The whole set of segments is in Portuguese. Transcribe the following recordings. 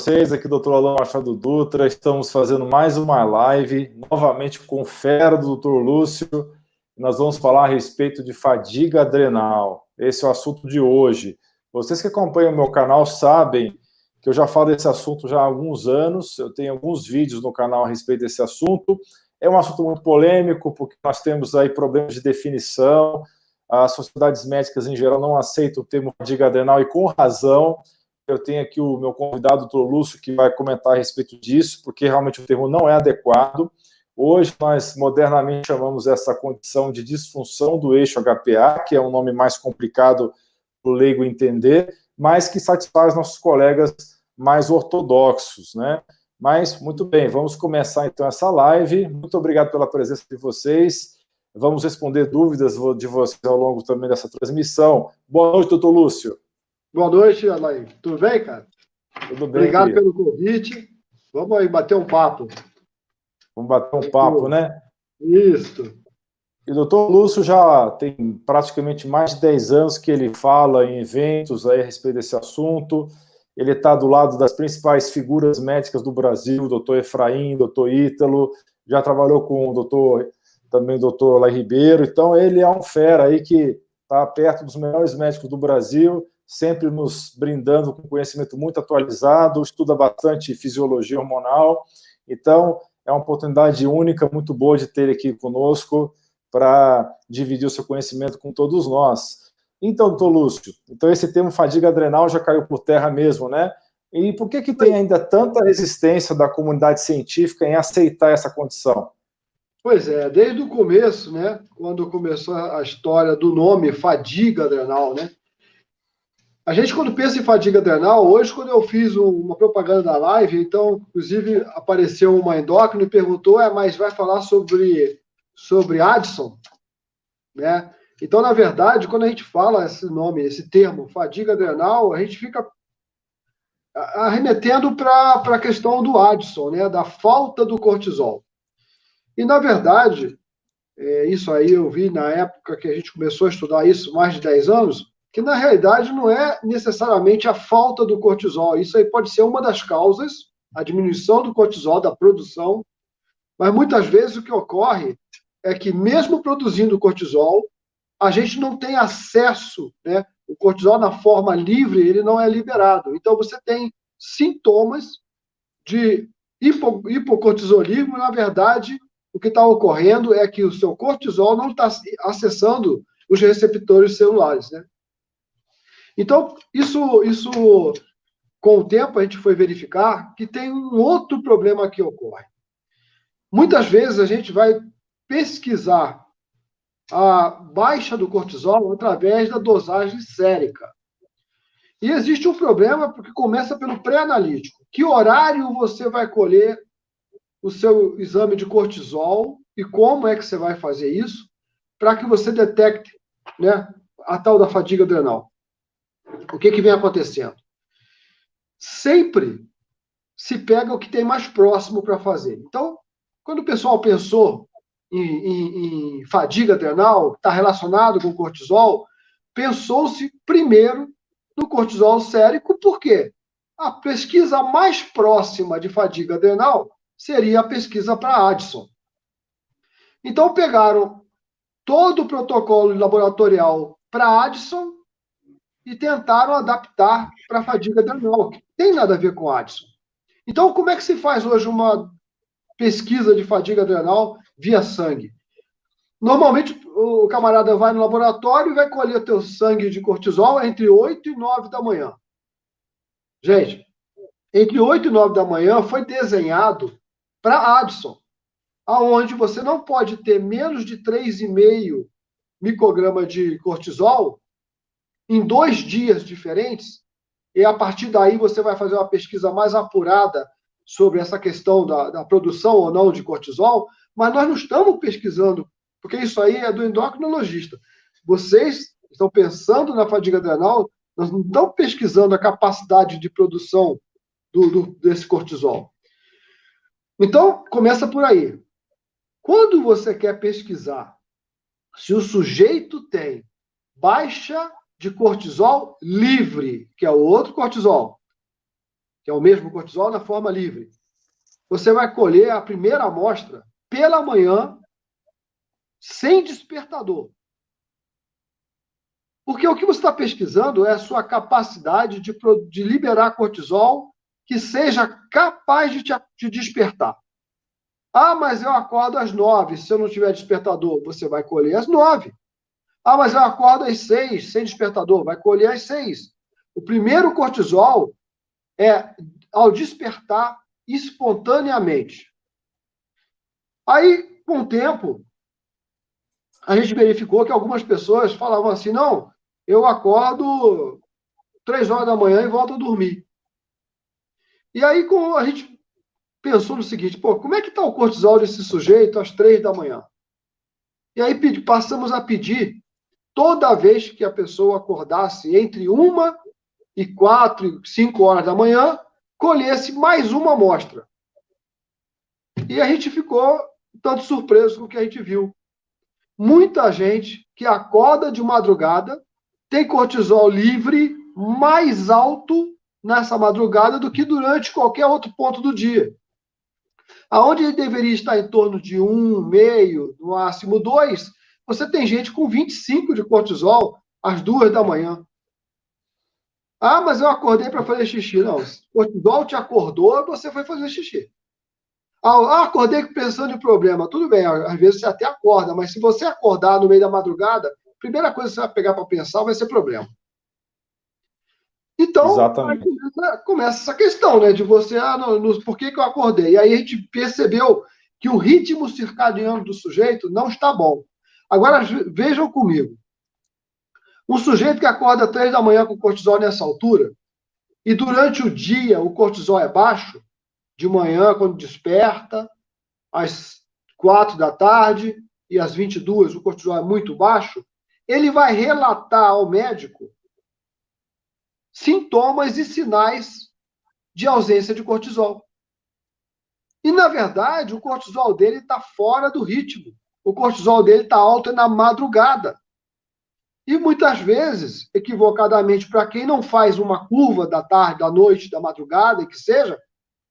Vocês, aqui Dr. Alan Machado Dutra, estamos fazendo mais uma live, novamente com o fera do Dr. Lúcio. Nós vamos falar a respeito de fadiga adrenal. Esse é o assunto de hoje. Vocês que acompanham o meu canal sabem que eu já falo desse assunto já há alguns anos, eu tenho alguns vídeos no canal a respeito desse assunto. É um assunto muito polêmico, porque nós temos aí problemas de definição, as sociedades médicas em geral não aceitam o termo fadiga adrenal, e com razão. Eu tenho aqui o meu convidado, o Dr. Lúcio, que vai comentar a respeito disso, porque realmente o termo não é adequado. Hoje, nós modernamente chamamos essa condição de disfunção do eixo HPA, que é um nome mais complicado para o leigo entender, mas que satisfaz nossos colegas mais ortodoxos, né? Mas, muito bem, vamos começar então essa live. Muito obrigado pela presença de vocês. Vamos responder dúvidas de vocês ao longo também dessa transmissão. Boa noite, doutor Lúcio. Boa noite, Alain. Tudo bem, cara? Tudo bem, obrigado querido. pelo convite. Vamos aí bater um papo. Vamos bater um papo, né? Isso. E o doutor Lúcio já tem praticamente mais de 10 anos que ele fala em eventos aí a respeito desse assunto. Ele está do lado das principais figuras médicas do Brasil, o doutor Efraim, o doutor Ítalo, já trabalhou com o doutor, também o doutor Lai Ribeiro. Então, ele é um fera aí que está perto dos melhores médicos do Brasil, sempre nos brindando com conhecimento muito atualizado, estuda bastante fisiologia hormonal. Então, é uma oportunidade única, muito boa de ter aqui conosco para dividir o seu conhecimento com todos nós. Então, doutor Lúcio, então esse termo fadiga adrenal já caiu por terra mesmo, né? E por que tem ainda tanta resistência da comunidade científica em aceitar essa condição? Pois é, desde o começo, né? Quando começou a história do nome fadiga adrenal, né? A gente, quando pensa em fadiga adrenal, hoje, quando eu fiz uma propaganda da live, então, inclusive, apareceu uma endócrina e perguntou, mas vai falar sobre Addison, né? Então, na verdade, quando a gente fala esse nome, esse termo, fadiga adrenal, a gente fica arremetendo para a questão do Addison, né? Da falta do cortisol. E, na verdade, isso aí eu vi na época que a gente começou a estudar isso, mais de 10 anos, que na realidade não é necessariamente a falta do cortisol. Isso aí pode ser uma das causas, a diminuição do cortisol, da produção, mas muitas vezes o que ocorre é que mesmo produzindo cortisol, a gente não tem acesso, né? O cortisol na forma livre, ele não é liberado. Então você tem sintomas de hipocortisolismo, na verdade, o que está ocorrendo é que o seu cortisol não está acessando os receptores celulares, né? Então, isso, com o tempo, a gente foi verificar que tem um outro problema que ocorre. Muitas vezes a gente vai pesquisar a baixa do cortisol através da dosagem sérica. E existe um problema porque começa pelo pré-analítico. Que horário você vai colher o seu exame de cortisol e como é que você vai fazer isso para que você detecte, né, a tal da fadiga adrenal? O que vem acontecendo? Sempre se pega o que tem mais próximo para fazer. Então, quando o pessoal pensou em fadiga adrenal, está relacionado com cortisol, pensou-se primeiro no cortisol sérico, por quê? A pesquisa mais próxima de fadiga adrenal seria a pesquisa para Addison. Então, pegaram todo o protocolo laboratorial para Addison e tentaram adaptar para a fadiga adrenal, que tem nada a ver com Addison. Então, como é que se faz hoje uma pesquisa de fadiga adrenal via sangue? Normalmente, o camarada vai no laboratório e vai colher o teu sangue de cortisol entre 8 e 9 da manhã. Gente, entre 8 e 9 da manhã foi desenhado para Addison, aonde você não pode ter menos de 3,5 micrograma de cortisol em 2 dias diferentes, e a partir daí você vai fazer uma pesquisa mais apurada sobre essa questão da produção ou não de cortisol, mas nós não estamos pesquisando, porque isso aí é do endocrinologista. Vocês estão pensando na fadiga adrenal, nós não estamos pesquisando a capacidade de produção desse cortisol. Então, começa por aí. Quando você quer pesquisar se o sujeito tem baixa de cortisol livre, que é o outro cortisol, que é o mesmo cortisol na forma livre, você vai colher a primeira amostra pela manhã, sem despertador. Porque o que você está pesquisando é a sua capacidade de liberar cortisol que seja capaz de te despertar. Ah, mas eu acordo às 9, se eu não tiver despertador, você vai colher às 9. Ah, mas eu acordo às 6, sem despertador, vai colher às 6. O primeiro cortisol é ao despertar espontaneamente. Aí, com o tempo, a gente verificou que algumas pessoas falavam assim, não, eu acordo 3 horas da manhã e volto a dormir. E aí a gente pensou no seguinte, pô, como é que está o cortisol desse sujeito às 3 da manhã? E aí passamos a pedir, toda vez que a pessoa acordasse entre 1 e 4, 5 horas da manhã, colhesse mais uma amostra. E a gente ficou tanto surpreso com o que a gente viu. Muita gente que acorda de madrugada tem cortisol livre mais alto nessa madrugada do que durante qualquer outro ponto do dia. Aonde ele deveria estar em torno de 1,5, no máximo 2, você tem gente com 25 de cortisol às 2 da manhã. Ah, mas eu acordei para fazer xixi. Não, o cortisol te acordou e você foi fazer xixi. Ah, acordei pensando em problema. Tudo bem, às vezes você até acorda, mas se você acordar no meio da madrugada, a primeira coisa que você vai pegar para pensar vai ser problema. Então, começa essa questão, né? De você, por que eu acordei? E aí a gente percebeu que o ritmo circadiano do sujeito não está bom. Agora, vejam comigo. Um sujeito que acorda às 3 da manhã com cortisol nessa altura, e durante o dia o cortisol é baixo, de manhã, quando desperta, às 4 da tarde e às 22 o cortisol é muito baixo, ele vai relatar ao médico sintomas e sinais de ausência de cortisol. E, na verdade, o cortisol dele está fora do ritmo. O cortisol dele está alto na madrugada. E, muitas vezes, equivocadamente, para quem não faz uma curva da tarde, da noite, da madrugada, que seja,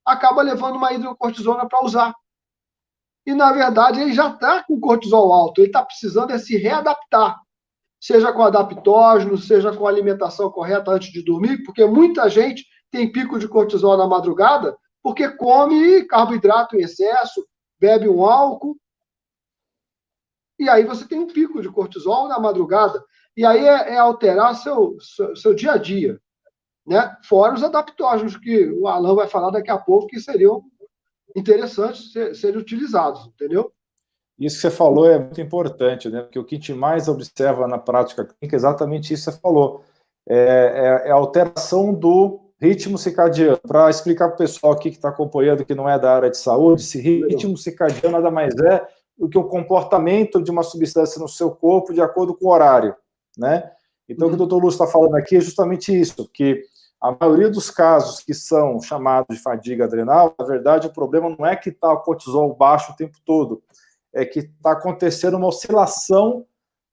acaba levando uma hidrocortisona para usar. E, na verdade, ele já está com cortisol alto. Ele está precisando se readaptar. Seja com adaptógeno, seja com a alimentação correta antes de dormir, porque muita gente tem pico de cortisol na madrugada porque come carboidrato em excesso, bebe um álcool, e aí você tem um pico de cortisol na madrugada. E aí é alterar seu dia a dia, né? Fora os adaptógenos, que o Alan vai falar daqui a pouco, que seriam interessantes serem utilizados, entendeu? Isso que você falou é muito importante, né? Porque o que a gente mais observa na prática clínica é exatamente isso que você falou. É a alteração do ritmo circadiano. Para explicar para o pessoal aqui que está acompanhando, que não é da área de saúde, esse ritmo circadiano nada mais é do que o comportamento de uma substância no seu corpo de acordo com o horário, né? Então, o que o Dr. Lúcio está falando aqui é justamente isso, que a maioria dos casos que são chamados de fadiga adrenal, na verdade, o problema não é que está o cortisol baixo o tempo todo, é que está acontecendo uma oscilação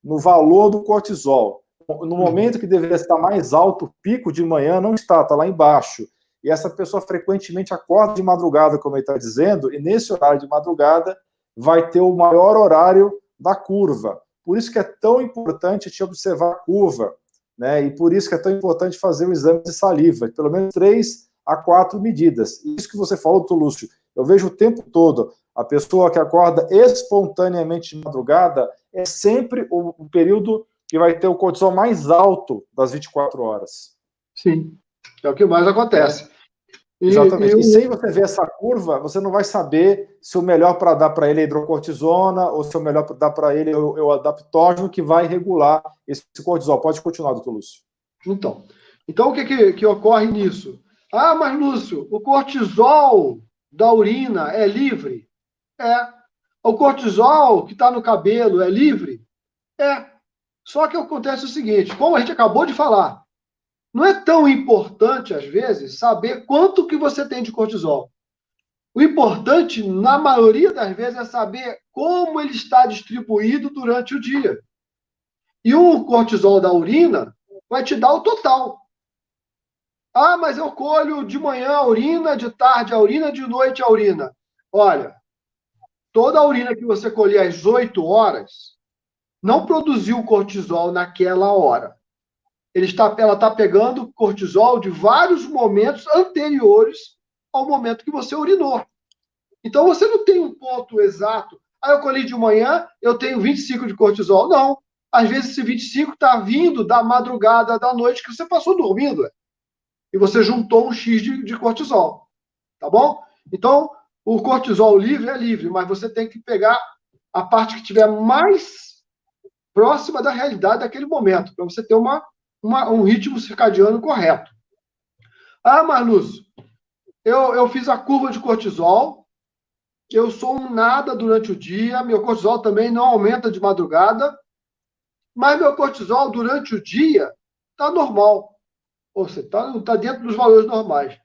no valor do cortisol. No momento que deveria estar mais alto, o pico de manhã não está lá embaixo. E essa pessoa frequentemente acorda de madrugada, como ele está dizendo, e nesse horário de madrugada vai ter o maior horário da curva. Por isso que é tão importante te observar a curva, né? E por isso que é tão importante fazer o exame de saliva, pelo menos 3 a 4 medidas. Isso que você falou, doutor Lúcio, eu vejo o tempo todo. A pessoa que acorda espontaneamente de madrugada é sempre o período que vai ter o cortisol mais alto das 24 horas. Sim, é o que mais acontece. Exatamente. E sem você ver essa curva, você não vai saber se o melhor para dar para ele é hidrocortisona ou se o melhor para dar para ele é o adaptógeno que vai regular esse cortisol. Pode continuar, doutor Lúcio. Então o que ocorre nisso? Ah, mas Lúcio, o cortisol da urina é livre? É. O cortisol que está no cabelo é livre? É. Só que acontece o seguinte, como a gente acabou de falar, não é tão importante, às vezes, saber quanto que você tem de cortisol. O importante, na maioria das vezes, é saber como ele está distribuído durante o dia. E o cortisol da urina vai te dar o total. Ah, mas eu colho de manhã a urina, de tarde a urina, de noite a urina. Olha, toda a urina que você colher às 8 horas não produziu cortisol naquela hora. Ela está pegando cortisol de vários momentos anteriores ao momento que você urinou. Então, você não tem um ponto exato. Ah, eu colhi de manhã, eu tenho 25 de cortisol. Não. Às vezes, esse 25 está vindo da madrugada, da noite, que você passou dormindo. E você juntou um X de cortisol. Tá bom? Então, o cortisol livre é livre, mas você tem que pegar a parte que estiver mais próxima da realidade daquele momento, para você ter um ritmo circadiano correto. Ah, Marlúcio, eu fiz a curva de cortisol, eu sou um nada durante o dia, meu cortisol também não aumenta de madrugada, mas meu cortisol durante o dia está normal. Ou seja, está dentro dos valores normais.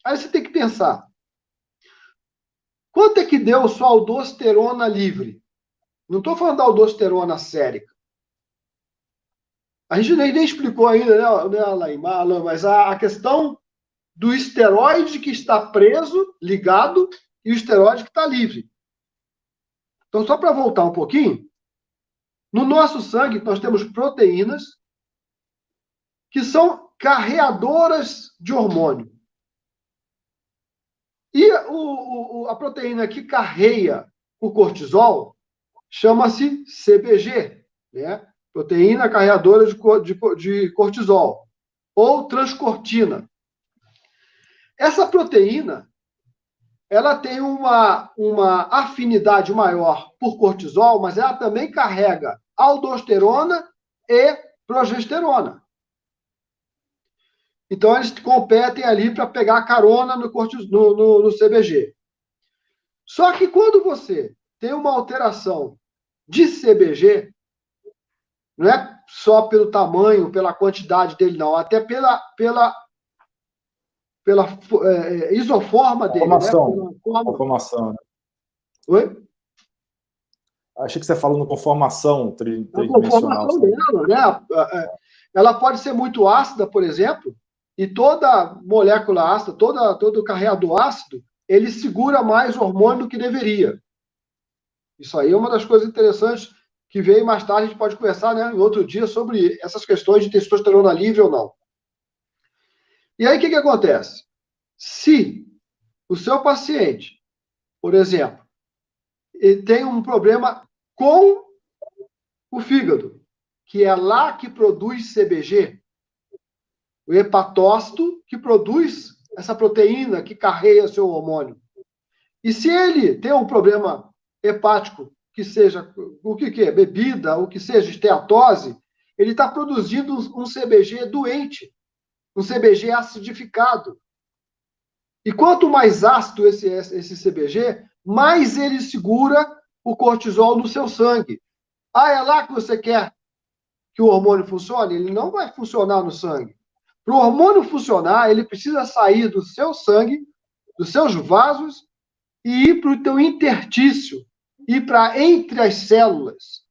Aí você tem que pensar, quanto é que deu sua aldosterona livre? Não estou falando da aldosterona sérica. A gente nem explicou ainda, né, Alain, mas a questão do esteroide que está preso, ligado, e o esteroide que está livre. Então, só para voltar um pouquinho, no nosso sangue nós temos proteínas que são carreadoras de hormônio. E a proteína que carreia o cortisol chama-se CBG, né? Proteína carreadora de cortisol, ou transcortina. Essa proteína, ela tem uma afinidade maior por cortisol, mas ela também carrega aldosterona e progesterona. Então, eles competem ali para pegar carona no CBG. Só que quando você tem uma alteração de CBG, não é só pelo tamanho, pela quantidade dele, não, até pela isoforma dele. Conformação. Né? Conformação. Oi? Achei que você falou no conformação tridimensional. A conformação dela, né? Ela pode ser muito ácida, por exemplo, e toda molécula ácida, todo carreador ácido, ele segura mais hormônio do que deveria. Isso aí é uma das coisas interessantes que veio mais tarde, a gente pode conversar, né, em outro dia, sobre essas questões de testosterona livre ou não. E aí, o que acontece? Se o seu paciente, por exemplo, ele tem um problema com o fígado, que é lá que produz CBG, o hepatócito que produz essa proteína que carrega seu hormônio. E se ele tem um problema hepático, que seja o que é? Bebida, o que seja esteatose, ele está produzindo um CBG doente, um CBG acidificado. E quanto mais ácido esse CBG, mais ele segura o cortisol no seu sangue. Ah, é lá que você quer que o hormônio funcione? Ele não vai funcionar no sangue. Para o hormônio funcionar, ele precisa sair do seu sangue, dos seus vasos, e ir para o teu interstício, ir para entre as células,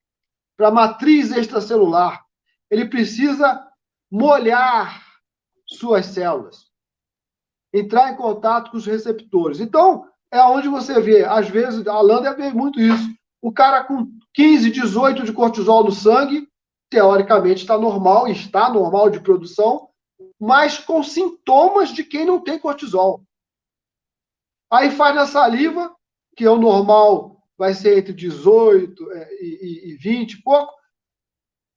para a matriz extracelular. Ele precisa molhar suas células, entrar em contato com os receptores. Então, é onde você vê, às vezes, a Lander vê muito isso. O cara com 15, 18 de cortisol no sangue, teoricamente está normal de produção, mas com sintomas de quem não tem cortisol. Aí faz na saliva, que é o normal, vai ser entre 18 e 20 e pouco,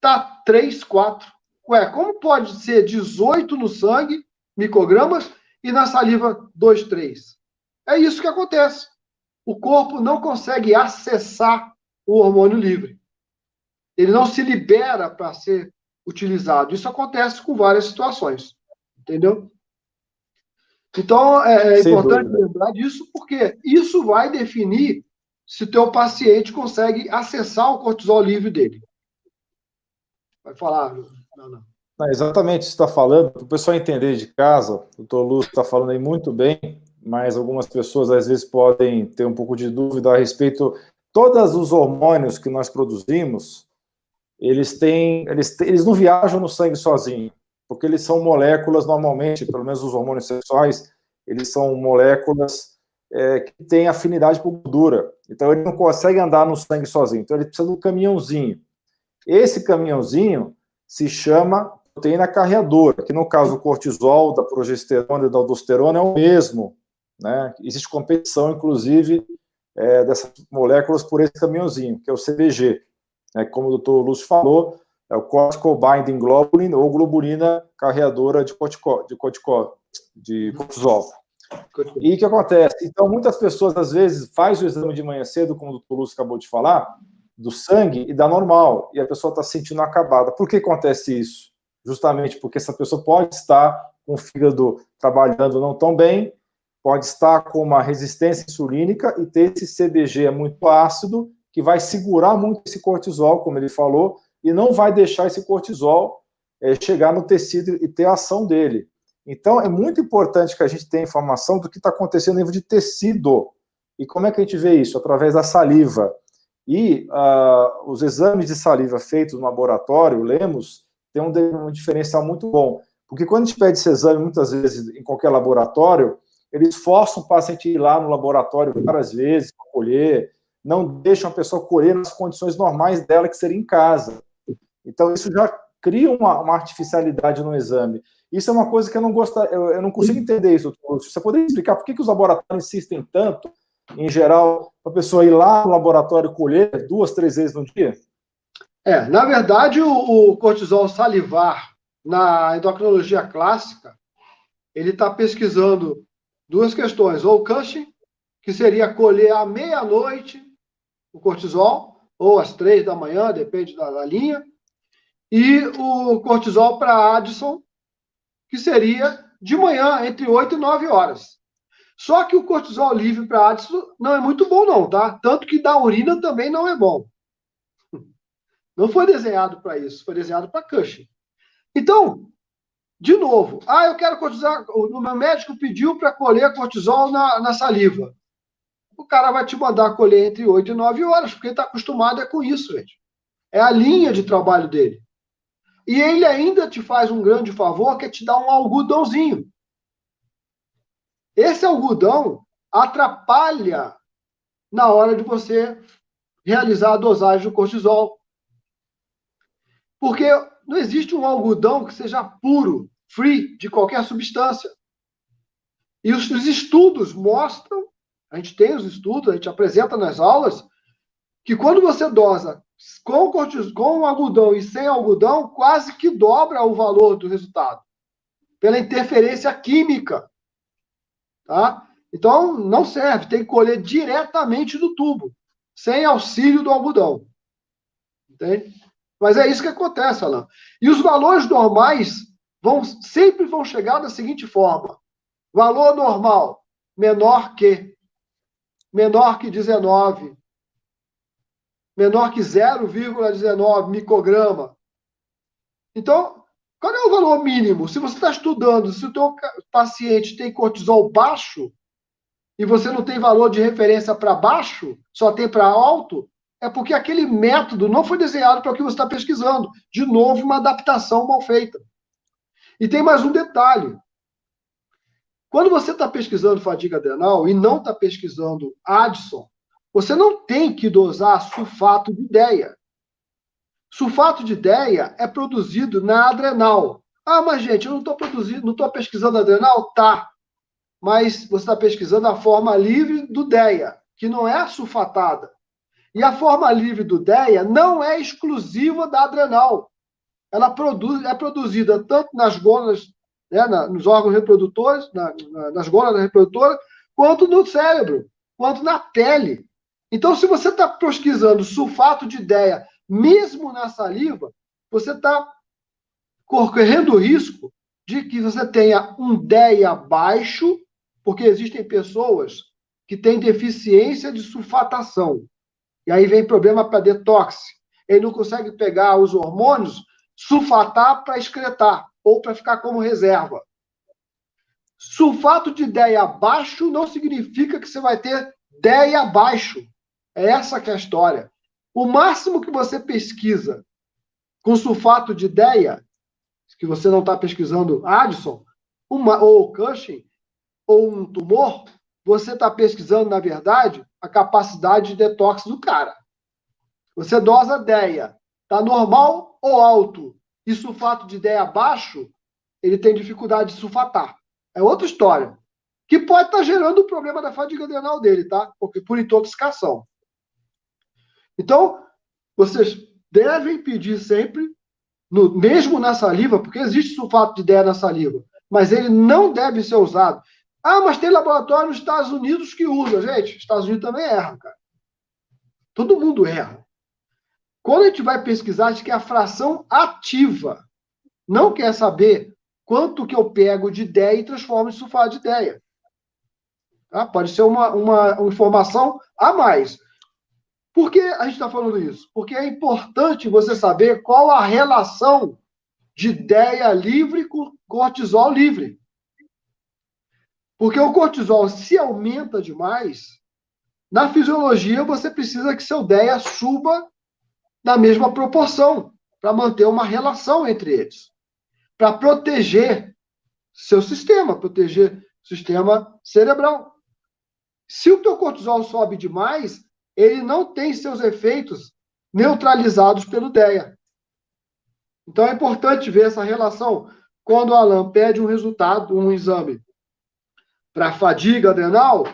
tá 3, 4. Ué, como pode ser 18 no sangue, microgramas, e na saliva 2, 3? É isso que acontece. O corpo não consegue acessar o hormônio livre. Ele não se libera para ser utilizado. Isso acontece com várias situações. Entendeu? Então, é importante lembrar disso, porque isso vai definir se o teu paciente consegue acessar o cortisol livre dele. Vai falar? Não. Exatamente, você está falando, para o pessoal entender de casa, o doutor Lúcio está falando aí muito bem, mas algumas pessoas às vezes podem ter um pouco de dúvida a respeito. Todos os hormônios que nós produzimos, eles não viajam no sangue sozinho. porque eles são moléculas, normalmente, pelo menos os hormônios sexuais, eles são moléculas que têm afinidade por gordura. Então, ele não consegue andar no sangue sozinho. Então, ele precisa de um caminhãozinho. Esse caminhãozinho se chama proteína carreadora, que no caso do cortisol, da progesterona e da aldosterona é o mesmo, né? Existe competição, inclusive, dessas moléculas por esse caminhãozinho, que é o CBG, né? Como o Dr. Lúcio falou, é o Cortical Binding Globulin ou globulina carreadora de cortisol. E o que acontece? Então, muitas pessoas, às vezes, fazem o exame de manhã cedo, como o Dr. Lúcio acabou de falar, do sangue, e dá normal, e a pessoa está se sentindo acabada. Por que acontece isso? Justamente porque essa pessoa pode estar com o fígado trabalhando não tão bem, pode estar com uma resistência insulínica e ter esse CBG muito ácido, que vai segurar muito esse cortisol, como ele falou, e não vai deixar esse cortisol chegar no tecido e ter a ação dele. Então, é muito importante que a gente tenha informação do que está acontecendo no nível de tecido. E como é que a gente vê isso? Através da saliva. E os exames de saliva feitos no laboratório, o Lemos, tem um diferencial muito bom. Porque quando a gente pede esse exame, muitas vezes, em qualquer laboratório, eles forçam o paciente a ir lá no laboratório várias vezes para colher, não deixam a pessoa colher nas condições normais dela, que seria em casa. Então, isso já cria uma artificialidade no exame. Isso é uma coisa que eu não consigo entender isso, doutor Lúcio. Você poderia explicar por que os laboratórios insistem tanto, em geral, para a pessoa ir lá no laboratório colher 2, 3 vezes no dia? Na verdade, o cortisol salivar, na endocrinologia clássica, ele está pesquisando duas questões, ou o Cushing, que seria colher à meia-noite o cortisol, ou às 3 da manhã, depende da linha, e o cortisol para Addison, que seria de manhã, entre 8 e 9 horas. Só que o cortisol livre para Addison não é muito bom, não, tá? Tanto que da urina também não é bom. Não foi desenhado para isso, foi desenhado para Cushing. Então, de novo, eu quero cortisol, o meu médico pediu para colher cortisol na saliva. O cara vai te mandar colher entre 8 e 9 horas, porque ele está acostumado com isso, gente. É a linha de trabalho dele. E ele ainda te faz um grande favor, que é te dar um algodãozinho. Esse algodão atrapalha na hora de você realizar a dosagem do cortisol. Porque não existe um algodão que seja puro, free de qualquer substância. E os estudos mostram, a gente tem os estudos, a gente apresenta nas aulas, que quando você dosa com algodão e sem algodão, quase que dobra o valor do resultado, pela interferência química. Tá? Então, não serve, tem que colher diretamente do tubo, sem auxílio do algodão. Entende? Mas é isso que acontece, Alan. E os valores normais sempre vão chegar da seguinte forma. Valor normal, menor que 19, menor que 0,19 micrograma. Então, qual é o valor mínimo? Se você está estudando, se o teu paciente tem cortisol baixo, e você não tem valor de referência para baixo, só tem para alto, é porque aquele método não foi desenhado para o que você está pesquisando. De novo, uma adaptação mal feita. E tem mais um detalhe. Quando você está pesquisando fadiga adrenal e não está pesquisando Addison, você não tem que dosar sulfato de ideia. Sulfato de ideia é produzido na adrenal. Mas gente, eu não estou pesquisando adrenal? Tá. Mas você está pesquisando a forma livre do DEA, que não é sulfatada. E a forma livre do DEA não é exclusiva da adrenal. Ela é produzida tanto nas gônadas, né, nos órgãos reprodutores, nas gônadas reprodutoras, quanto no cérebro, quanto na pele. Então, se você está pesquisando sulfato de DEA, mesmo na saliva, você está correndo o risco de que você tenha um DEA baixo, porque existem pessoas que têm deficiência de sulfatação. E aí vem problema para detox. Ele não consegue pegar os hormônios, sulfatar para excretar, ou para ficar como reserva. Sulfato de DEA baixo não significa que você vai ter DEA baixo. É essa que é a história. O máximo que você pesquisa com sulfato de DEA, que você não está pesquisando Addison, ou Cushing, ou um tumor, você está pesquisando, na verdade, a capacidade de detox do cara. Você dosa DEA, está normal ou alto, e sulfato de DEA baixo, ele tem dificuldade de sulfatar. É outra história. Que pode estar gerando o problema da fadiga adrenal dele, tá? Porque por intoxicação. Então, vocês devem pedir sempre, mesmo na saliva, porque existe sulfato de DEA na saliva, mas ele não deve ser usado. Ah, mas tem laboratório nos Estados Unidos que usa. Gente, Estados Unidos também erra, cara. Todo mundo erra. Quando a gente vai pesquisar, a gente quer a fração ativa. Não quer saber quanto que eu pego de DEA e transformo em sulfato de DEA. Tá? Pode ser uma informação a mais. Por que a gente está falando isso? Porque é importante você saber qual a relação de DEA livre com cortisol livre. Porque o cortisol, se aumenta demais, na fisiologia você precisa que seu DEA suba na mesma proporção, para manter uma relação entre eles, para proteger seu sistema, proteger o sistema cerebral. Se o teu cortisol sobe demais, ele não tem seus efeitos neutralizados pelo DEA. Então é importante ver essa relação. Quando o Alan pede um resultado, um exame para fadiga adrenal,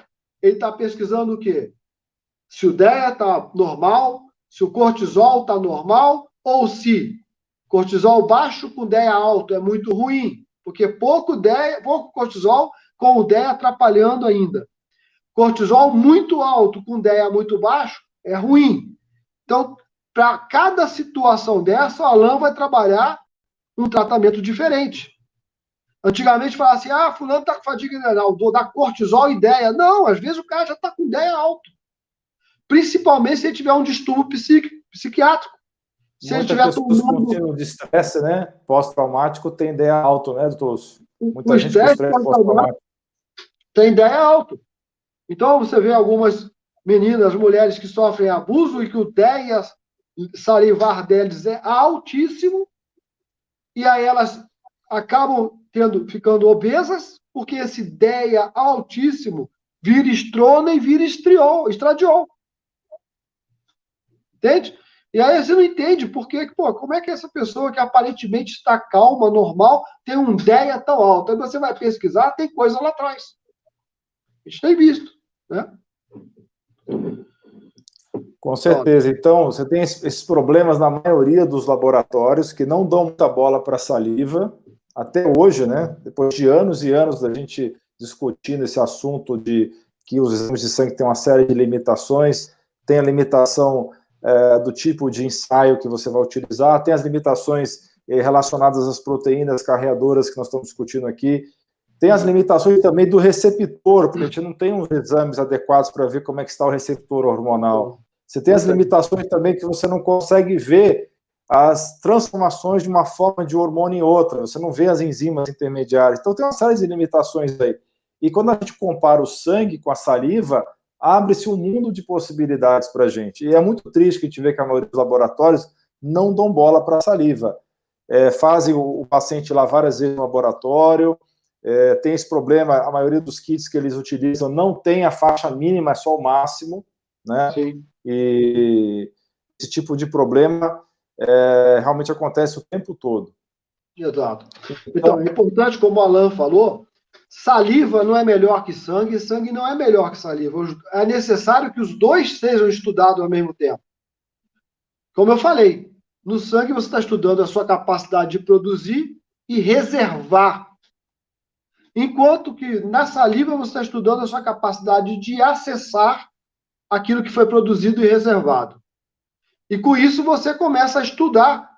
ele está pesquisando o quê? Se o DEA está normal, se o cortisol está normal, ou se cortisol baixo com DEA alto é muito ruim, porque pouco cortisol com o DEA atrapalhando ainda. Cortisol muito alto com DEA muito baixo é ruim. Então, para cada situação dessa, o Alan vai trabalhar um tratamento diferente. Antigamente falava assim, fulano está com fadiga adrenal, vou dar cortisol e DEA. Não, às vezes o cara já está com DEA alto. Principalmente se ele tiver um distúrbio psiquiátrico. Se Muitas ele tiver pessoas com de estresse, né? Pós-traumático tem DEA alto, né, doutor? Muita gente com estresse pós-traumático tem DEA alto. Então, você vê algumas meninas, mulheres que sofrem abuso e que o DEA salivar deles é altíssimo, e aí elas acabam ficando obesas, porque esse DEA altíssimo vira estrona e vira estradiol. Entende? E aí você não entende porque, como é que essa pessoa que aparentemente está calma, normal, tem um DEA tão alto? Aí você vai pesquisar, tem coisa lá atrás. A gente tem visto, né? Com certeza. Então, você tem esses problemas na maioria dos laboratórios que não dão muita bola para a saliva, até hoje, né? Depois de anos e anos da gente discutindo esse assunto de que os exames de sangue têm uma série de limitações, tem a limitação do tipo de ensaio que você vai utilizar, tem as limitações relacionadas às proteínas carreadoras que nós estamos discutindo aqui, tem as limitações também do receptor, porque a gente não tem uns exames adequados para ver como é que está o receptor hormonal. Você tem as limitações também que você não consegue ver as transformações de uma forma de hormônio em outra, você não vê as enzimas intermediárias. Então tem uma série de limitações aí. E quando a gente compara o sangue com a saliva, abre-se um mundo de possibilidades para a gente. E é muito triste que a gente vê que a maioria dos laboratórios não dão bola para a saliva. Fazem o paciente lá várias vezes no laboratório, tem esse problema, a maioria dos kits que eles utilizam não tem a faixa mínima, é só o máximo, né? Sim. E esse tipo de problema realmente acontece o tempo todo. Exato. Então, é importante, como o Alan falou, saliva não é melhor que sangue, sangue não é melhor que saliva. É necessário que os dois sejam estudados ao mesmo tempo. Como eu falei, no sangue você está estudando a sua capacidade de produzir e reservar. Enquanto que na saliva você está estudando a sua capacidade de acessar aquilo que foi produzido e reservado. E com isso você começa a estudar.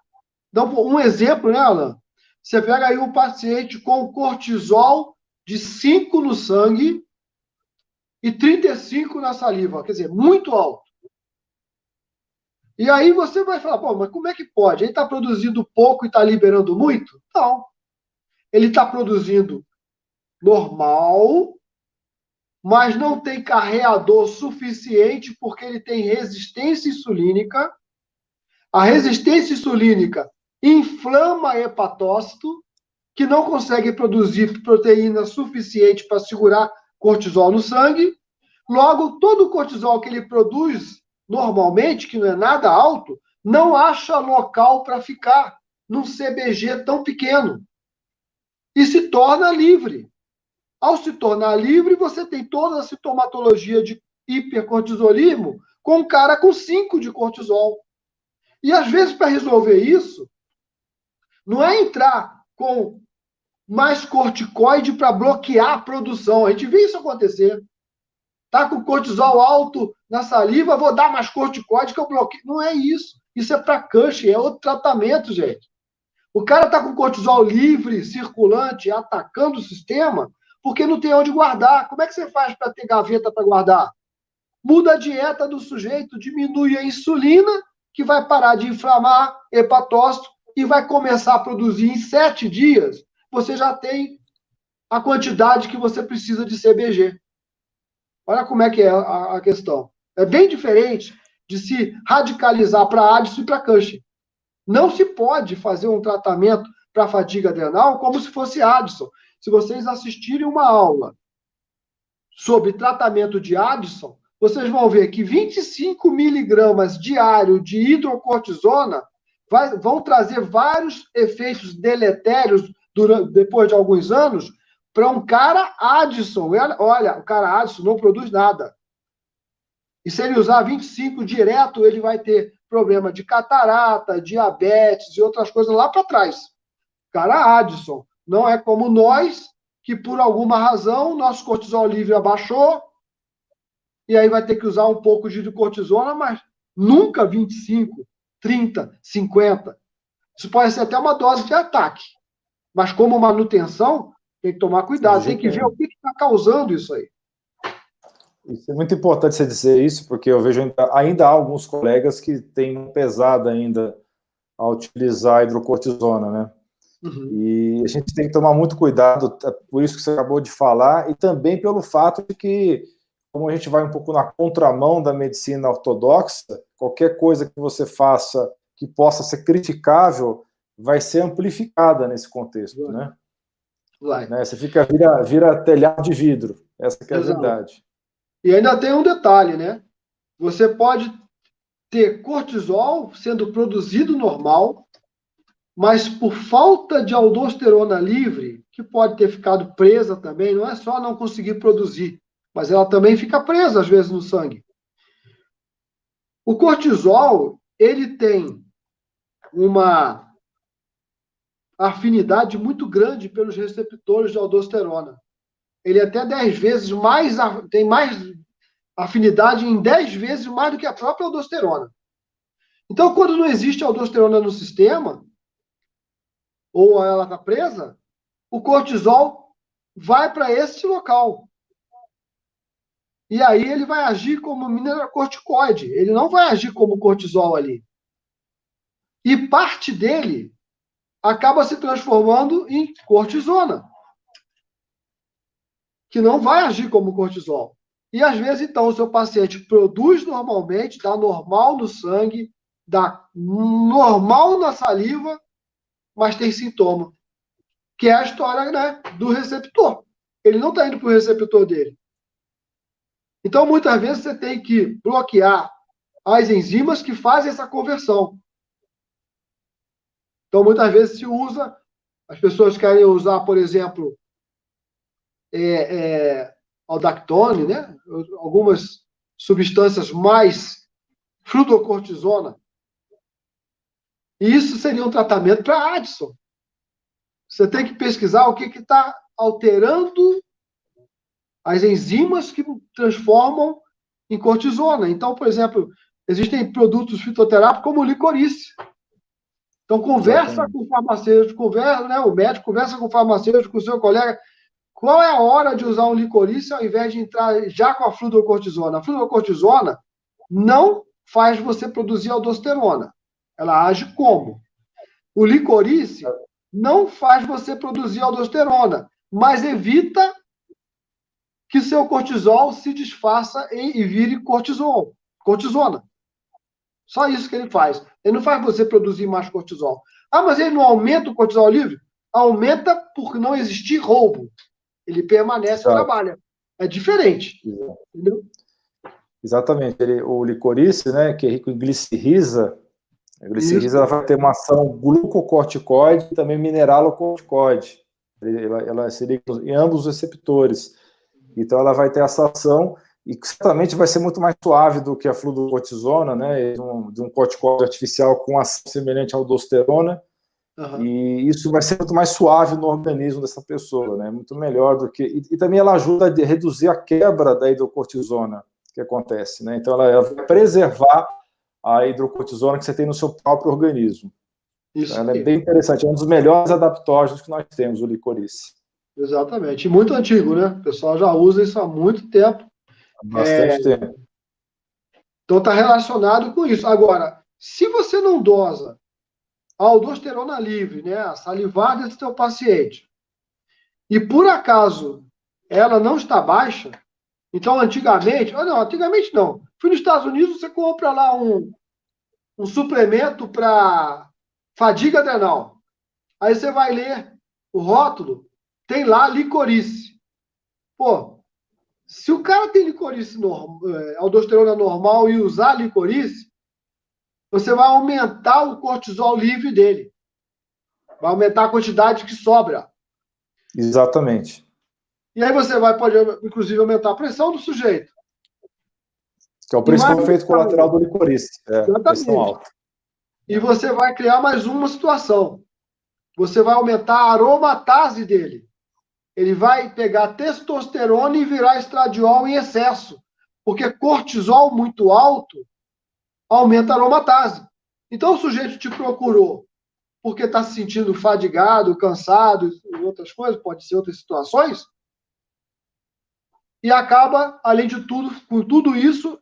Então, um exemplo, né, Alan? Você pega aí um paciente com cortisol de 5 no sangue e 35 na saliva, quer dizer, muito alto. E aí você vai falar, mas como é que pode? Ele está produzindo pouco e está liberando muito? Não. Ele está produzindo normal, mas não tem carreador suficiente porque ele tem resistência insulínica. A resistência insulínica inflama hepatócito, que não consegue produzir proteína suficiente para segurar cortisol no sangue. Logo, todo o cortisol que ele produz normalmente, que não é nada alto, não acha local para ficar num CBG tão pequeno. E se torna livre. Ao se tornar livre, você tem toda a sintomatologia de hipercortisolismo com um cara com 5 de cortisol. E às vezes, para resolver isso, não é entrar com mais corticoide para bloquear a produção. A gente vê isso acontecer. Tá com cortisol alto na saliva, vou dar mais corticoide que eu bloqueio. Não é isso. Isso é para Cushing, é outro tratamento, gente. O cara está com cortisol livre, circulante, atacando o sistema, porque não tem onde guardar. Como é que você faz para ter gaveta para guardar? Muda a dieta do sujeito, diminui a insulina, que vai parar de inflamar hepatócito e vai começar a produzir em 7 dias. Você já tem a quantidade que você precisa de CBG. Olha como é que é a questão. É bem diferente de se radicalizar para Addison e para Cushing. Não se pode fazer um tratamento para fadiga adrenal como se fosse Addison. Se vocês assistirem uma aula sobre tratamento de Addison, vocês vão ver que 25 miligramas diário de hidrocortisona vão trazer vários efeitos deletérios depois de alguns anos para um cara Addison. Olha, o cara Addison não produz nada. E se ele usar 25 direto, ele vai ter problema de catarata, diabetes e outras coisas lá para trás. Cara Addison. Não é como nós, que por alguma razão, nosso cortisol livre abaixou, e aí vai ter que usar um pouco de cortisona, mas nunca 25, 30, 50. Isso pode ser até uma dose de ataque. Mas como manutenção, tem que tomar cuidado, tem que ver o que está causando isso aí. Isso é muito importante você dizer isso, porque eu vejo ainda há alguns colegas que têm pesado ainda a utilizar a hidrocortisona, né? Uhum. E a gente tem que tomar muito cuidado, por isso que você acabou de falar, e também pelo fato de que, como a gente vai um pouco na contramão da medicina ortodoxa, qualquer coisa que você faça que possa ser criticável vai ser amplificada nesse contexto, né? Né? Você vira telhado de vidro, essa que é a verdade. E ainda tem um detalhe, né? Você pode ter cortisol sendo produzido normal, mas por falta de aldosterona livre, que pode ter ficado presa também, não é só não conseguir produzir, mas ela também fica presa, às vezes, no sangue. O cortisol, ele tem uma afinidade muito grande pelos receptores de aldosterona. Ele é até 10 vezes mais, tem mais afinidade em 10 vezes mais do que a própria aldosterona. Então, quando não existe aldosterona no sistema, ou ela está presa, o cortisol vai para esse local. E aí ele vai agir como mineralocorticoide. Ele não vai agir como cortisol ali. E parte dele acaba se transformando em cortisona, que não vai agir como cortisol. E às vezes, então, o seu paciente produz normalmente, dá normal no sangue, dá normal na saliva, mas tem sintoma. Que é a história, né, do receptor. Ele não está indo para o receptor dele. Então, muitas vezes, você tem que bloquear as enzimas que fazem essa conversão. Então, muitas vezes se usa, as pessoas querem usar, por exemplo, aldactone, né? Algumas substâncias mais fluocortisona. E isso seria um tratamento para Addison. Você tem que pesquisar o que está alterando as enzimas que transformam em cortisona. Então, por exemplo, existem produtos fitoterápicos como o licorice. Então, conversa com o farmacêutico, né, o médico conversa com o farmacêutico, com o seu colega. Qual é a hora de usar um licorice ao invés de entrar já com a fluocortisona? A fluocortisona não faz você produzir aldosterona. Ela age como? O licorice não faz você produzir aldosterona, mas evita que seu cortisol se desfaça e vire cortisona. Só isso que ele faz. Ele não faz você produzir mais cortisol. Ah, mas ele não aumenta o cortisol livre? Aumenta por não existir roubo. Ele permanece e trabalha. É diferente. Entendeu? Exatamente. O licorice, né, que é rico em glicerrisa, a glicerrisa ela vai ter uma ação glucocorticoide e também mineralocorticoide. Ela se liga em ambos os receptores. Então, ela vai ter essa ação e certamente vai ser muito mais suave do que a fluorocortisona, né, de um corticoide artificial com ação semelhante à aldosterona. Uhum. E isso vai ser muito mais suave no organismo dessa pessoa, né, muito melhor do que... E também ela ajuda a reduzir a quebra da hidrocortisona que acontece, né? Então, ela vai preservar a hidrocortisona que você tem no seu próprio organismo. Isso. Então, ela é bem interessante, é um dos melhores adaptógenos que nós temos, o licorice. Exatamente, e muito antigo, né? O pessoal já usa isso há muito tempo. Há bastante tempo. Então, está relacionado com isso. Agora, se você não dosa a aldosterona livre, né, a salivar desse teu paciente, e por acaso ela não está baixa, então antigamente não. Fui nos Estados Unidos, você compra lá um suplemento para fadiga adrenal. Aí você vai ler o rótulo, tem lá licorice. Pô, se o cara tem licorice aldosterona normal e usar licorice, você vai aumentar o cortisol livre dele. Vai aumentar a quantidade que sobra. Exatamente. E aí você pode, inclusive, aumentar a pressão do sujeito. Que é o principal efeito colateral do licorice. Pressão alta. E você vai criar mais uma situação. Você vai aumentar a aromatase dele. Ele vai pegar testosterona e virar estradiol em excesso. Porque cortisol muito alto aumenta a aromatase. Então o sujeito te procurou porque está se sentindo fadigado, cansado e outras coisas, pode ser outras situações, e acaba, além de tudo, com tudo isso,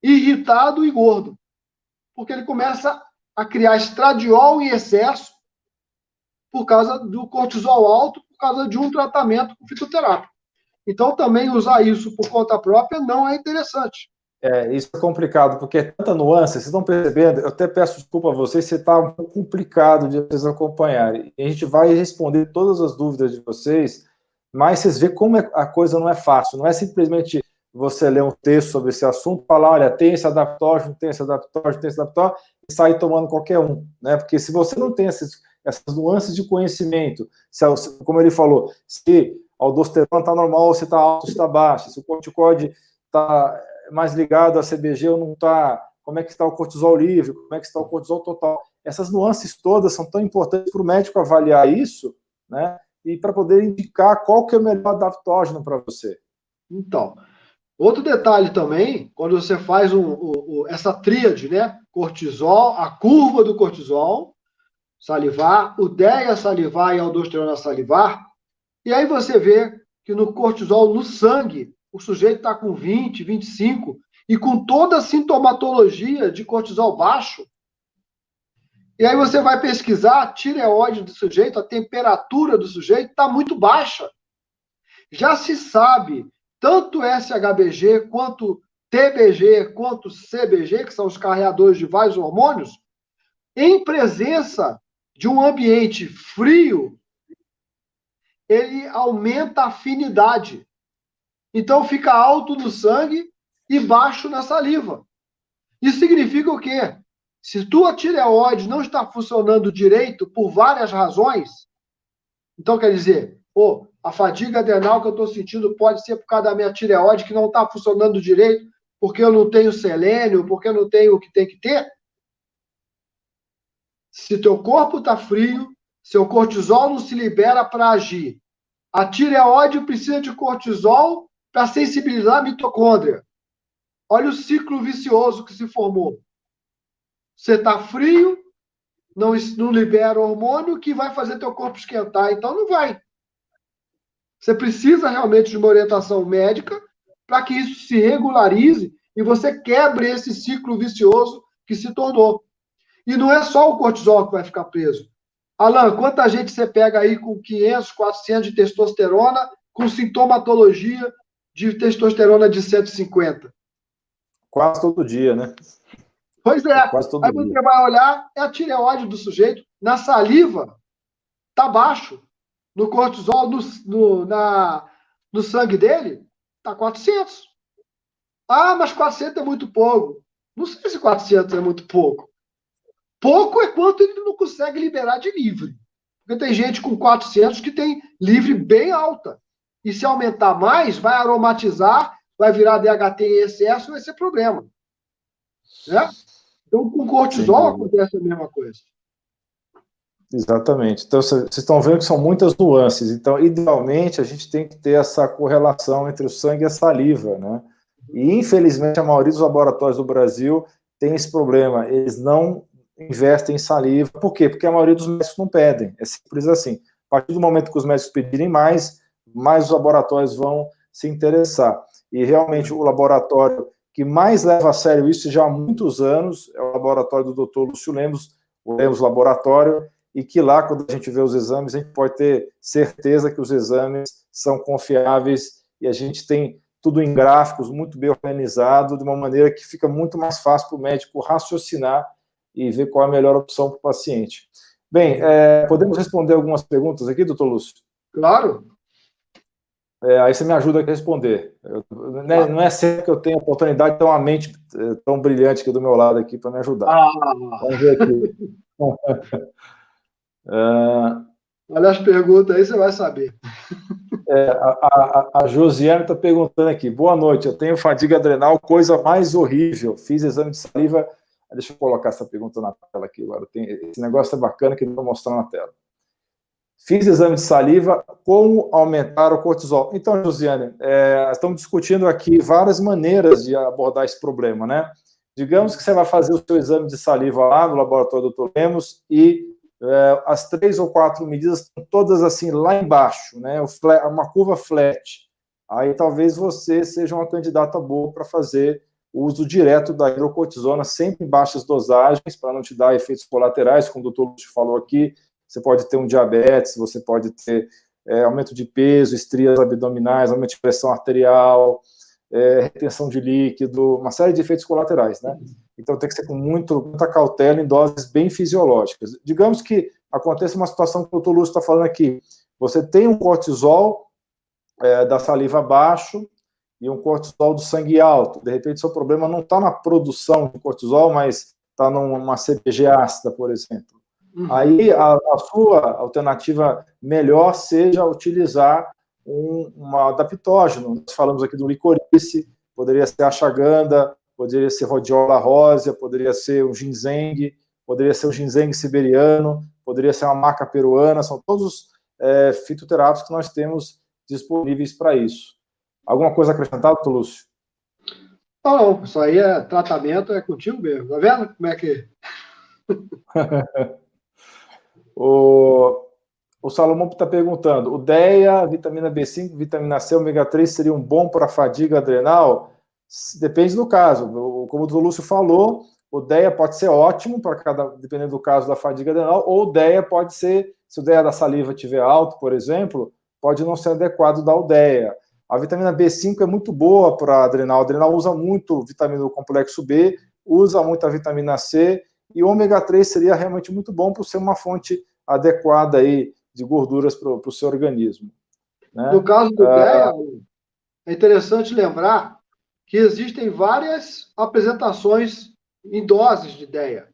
irritado e gordo. Porque ele começa a criar estradiol em excesso por causa do cortisol alto, por causa de um tratamento com fitoterápico. Então, também usar isso por conta própria não é interessante. Isso é complicado, porque é tanta nuance, vocês estão percebendo, eu até peço desculpa a vocês, se está um pouco complicado de vocês acompanharem. E a gente vai responder todas as dúvidas de vocês, mas vocês veem como a coisa não é fácil, não é simplesmente você ler um texto sobre esse assunto, falar, olha, tem esse adaptógeno, tem esse adaptógeno, tem esse adaptógeno, e sair tomando qualquer um, né? Porque se você não tem essas nuances de conhecimento, como ele falou, se a aldosterona está normal, se está alto, se está baixo, se o corticoide está mais ligado a CBG ou não está, como é que está o cortisol livre, como é que está o cortisol total. Essas nuances todas são tão importantes para o médico avaliar isso, né? E para poder indicar qual que é o melhor adaptógeno para você. Então, outro detalhe também, quando você faz essa tríade, né? Cortisol, a curva do cortisol, salivar, udeia salivar e aldosterona salivar, e aí você vê que no cortisol, no sangue, o sujeito está com 20, 25, e com toda a sintomatologia de cortisol baixo. E aí você vai pesquisar a tireoide do sujeito, a temperatura do sujeito está muito baixa. Já se sabe, tanto SHBG, quanto TBG, quanto CBG, que são os carreadores de vários hormônios, em presença de um ambiente frio, ele aumenta a afinidade. Então fica alto no sangue e baixo na saliva. Isso significa o quê? Se tua tireoide não está funcionando direito por várias razões, então quer dizer, a fadiga adrenal que eu estou sentindo pode ser por causa da minha tireoide que não está funcionando direito, porque eu não tenho selênio, porque eu não tenho o que tem que ter. Se teu corpo está frio, seu cortisol não se libera para agir. A tireoide precisa de cortisol para sensibilizar a mitocôndria. Olha o ciclo vicioso que se formou. Você está frio, não libera hormônio que vai fazer teu corpo esquentar, então não vai. Você precisa realmente de uma orientação médica para que isso se regularize e você quebre esse ciclo vicioso que se tornou. E não é só o cortisol que vai ficar preso. Alan, quanta gente você pega aí com 500, 400 de testosterona, com sintomatologia de testosterona de 150? Quase todo dia, né? Pois é. Aí você vai olhar, é a tireoide do sujeito, na saliva está baixo. No cortisol, no sangue dele, está 400. Ah, mas 400 é muito pouco. Não sei se 400 é muito pouco. Pouco é quanto ele não consegue liberar de livre. Porque tem gente com 400 que tem livre bem alta. E se aumentar mais, vai aromatizar, vai virar DHT em excesso, vai ser problema. Né? Então, com cortisol acontece a mesma coisa. Exatamente. Então, vocês estão vendo que são muitas nuances. Então, idealmente, a gente tem que ter essa correlação entre o sangue e a saliva, né? E, infelizmente, a maioria dos laboratórios do Brasil tem esse problema. Eles não investem em saliva. Por quê? Porque a maioria dos médicos não pedem. É simples assim. A partir do momento que os médicos pedirem mais os laboratórios vão se interessar. E, realmente, o laboratório que mais leva a sério isso já há muitos anos é o laboratório do Dr. Lúcio Lemos, o Lemos Laboratório, e que lá, quando a gente vê os exames, a gente pode ter certeza que os exames são confiáveis e a gente tem tudo em gráficos, muito bem organizado, de uma maneira que fica muito mais fácil para o médico raciocinar e ver qual é a melhor opção para o paciente. Bem, podemos responder algumas perguntas aqui, doutor Lúcio? Claro. Aí você me ajuda a responder. Não é sempre que eu tenho a oportunidade de ter uma mente tão brilhante aqui do meu lado aqui para me ajudar. Vamos ver aqui. Olha as perguntas aí, você vai saber. A Josiane está perguntando aqui. Boa noite, eu tenho fadiga adrenal, coisa mais horrível. Fiz exame de saliva. Deixa eu colocar essa pergunta na tela aqui agora. Esse negócio é bacana que eu vou mostrar na tela. Fiz exame de saliva, como aumentar o cortisol? Então, Josiane, estamos discutindo aqui várias maneiras de abordar esse problema, né? Digamos que você vai fazer o seu exame de saliva lá no laboratório do Dr. Lemos e as 3 ou 4 medidas estão todas assim lá embaixo, né? Uma curva flat. Aí talvez você seja uma candidata boa para fazer o uso direto da hidrocortisona, sempre em baixas dosagens, para não te dar efeitos colaterais, como o doutor Lúcio falou aqui. Você pode ter um diabetes, você pode ter aumento de peso, estrias abdominais, aumento de pressão arterial, retenção de líquido, uma série de efeitos colaterais, né? Então tem que ser com muita cautela em doses bem fisiológicas. Digamos que aconteça uma situação que o doutor Lúcio está falando aqui. Você tem um cortisol da saliva baixo e um cortisol do sangue alto. De repente, seu problema não está na produção de cortisol, mas está numa CBG ácida, por exemplo. Aí a sua alternativa melhor seja utilizar um adaptógeno. Nós falamos aqui do licorice, poderia ser ashwagandha, poderia ser rhodiola rósea, poderia ser o ginseng, poderia ser o ginseng siberiano, poderia ser uma maca peruana, são todos fitoterápicos que nós temos disponíveis para isso. Alguma coisa acrescentada, Lúcio? Não, isso aí é tratamento, é contigo mesmo. Tá vendo como é que... O Salomão está perguntando, o DEA, vitamina B5, vitamina C, ômega 3 seriam bom para a fadiga adrenal? Depende do caso. Como o Lúcio falou, o DEA pode ser ótimo dependendo do caso da fadiga adrenal, ou o DEA pode ser, se o DEA da saliva estiver alto, por exemplo, pode não ser adequado dar o DEA. A vitamina B5 é muito boa para a adrenal. A adrenal usa muito vitamina do complexo B, usa muito a vitamina C, e o ômega 3 seria realmente muito bom por ser uma fonte adequada aí de gorduras para o seu organismo. Né? No caso do DEA, é interessante lembrar que existem várias apresentações em doses de DEA.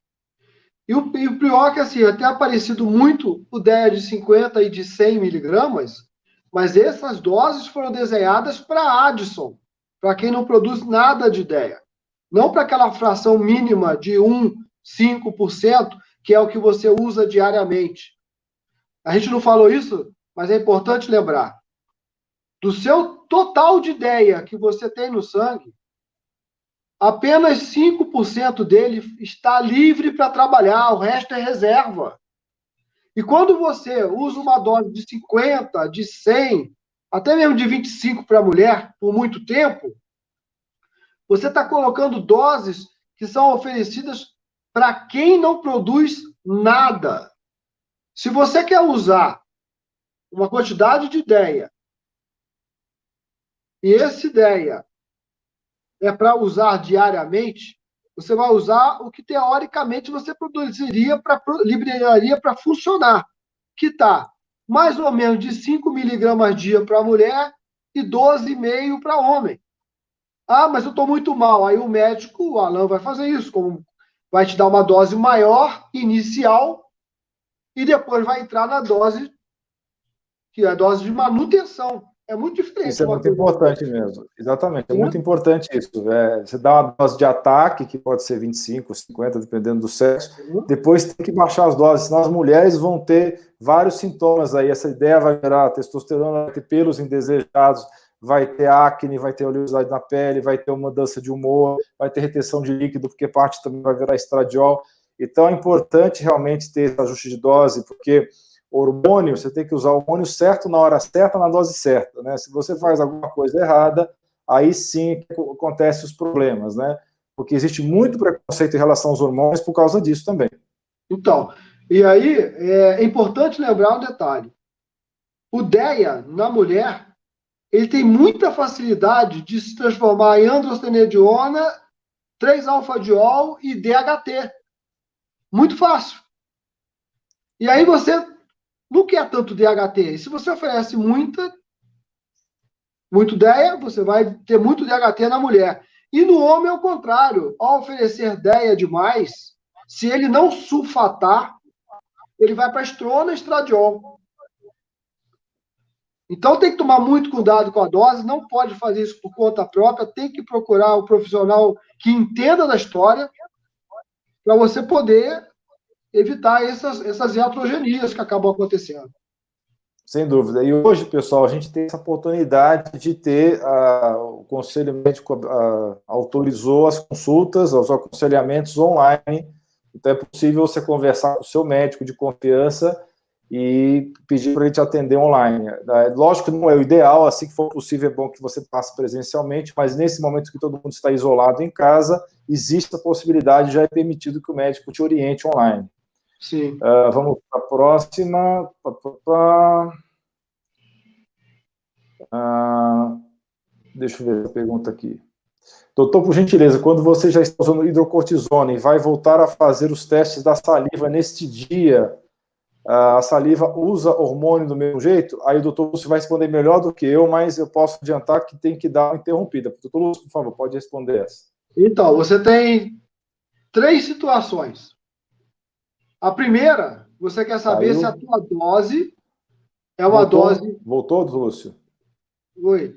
E o pior é que, assim, até aparecido muito o DEA de 50 e de 100 miligramas, mas essas doses foram desenhadas para Addison, para quem não produz nada de DEA. Não para aquela fração mínima de 5%, que é o que você usa diariamente. A gente não falou isso, mas é importante lembrar. Do seu total de DEA que você tem no sangue, apenas 5% dele está livre para trabalhar, o resto é reserva. E quando você usa uma dose de 50, de 100, até mesmo de 25 para a mulher, por muito tempo, você está colocando doses que são oferecidas para quem não produz nada. Se você quer usar uma quantidade de DEA, e esse DEA é para usar diariamente, Você vai usar o que, teoricamente, você liberaria para funcionar, que está mais ou menos de 5 miligramas dia para mulher e 12,5 para homem. Ah, mas eu estou muito mal. Aí o médico, o Alan, vai fazer isso, vai te dar uma dose maior, inicial, e depois vai entrar na dose, que é a dose de manutenção. É muito diferente. Isso é muito importante mesmo. Exatamente, é muito importante isso. Você dá uma dose de ataque, que pode ser 25, 50, dependendo do sexo. Depois tem que baixar as doses, senão as mulheres vão ter vários sintomas aí. Essa ideia vai gerar testosterona, vai ter pelos indesejados, vai ter acne, vai ter oleosidade na pele, vai ter uma mudança de humor, vai ter retenção de líquido, porque parte também vai virar estradiol. Então é importante realmente ter esse ajuste de dose, porque hormônio, você tem que usar o hormônio certo na hora certa, na dose certa, né? Se você faz alguma coisa errada, aí sim acontecem os problemas, né? Porque existe muito preconceito em relação aos hormônios por causa disso também. Então, e aí é importante lembrar um detalhe. O DEA, na mulher, ele tem muita facilidade de se transformar em androstenediona, 3-alfadiol e DHT. Muito fácil. E aí você não quer tanto DHT. E se você oferece muito DEA, você vai ter muito DHT na mulher. E no homem é o contrário. Ao oferecer DEA demais, se ele não sulfatar, ele vai para estrona e estradiol. Então tem que tomar muito cuidado com a dose, não pode fazer isso por conta própria, tem que procurar um profissional que entenda da história para você poder evitar essas iatrogenias que acabam acontecendo. Sem dúvida. E hoje, pessoal, a gente tem essa oportunidade de ter, o Conselho Médico autorizou as consultas, os aconselhamentos online. Então é possível você conversar com o seu médico de confiança e pedir para ele te atender online. Lógico que não é o ideal, assim que for possível é bom que você passe presencialmente, mas nesse momento que todo mundo está isolado em casa, existe a possibilidade, já é permitido que o médico te oriente online. Sim. Vamos para a próxima. Deixa eu ver a pergunta aqui. Doutor, por gentileza, quando você já está usando hidrocortisona e vai voltar a fazer os testes da saliva neste dia, a saliva usa hormônio do mesmo jeito? Aí o doutor Lúcio vai responder melhor do que eu, mas eu posso adiantar que tem que dar uma interrompida. Doutor Lúcio, por favor, pode responder essa. Então, você tem 3 situações. A primeira, você quer saber se a tua dose é uma dose... Voltou, doutor Lúcio? Oi?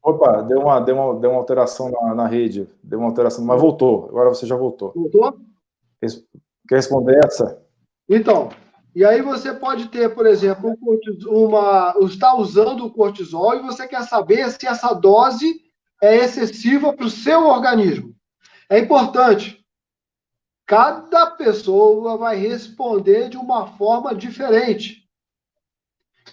Opa, deu uma alteração na rede. Deu uma alteração, mas voltou. Agora você já voltou. Voltou? Quer responder essa? Então, e aí você pode ter, por exemplo, está usando o cortisol e você quer saber se essa dose é excessiva para o seu organismo. É importante. Cada pessoa vai responder de uma forma diferente.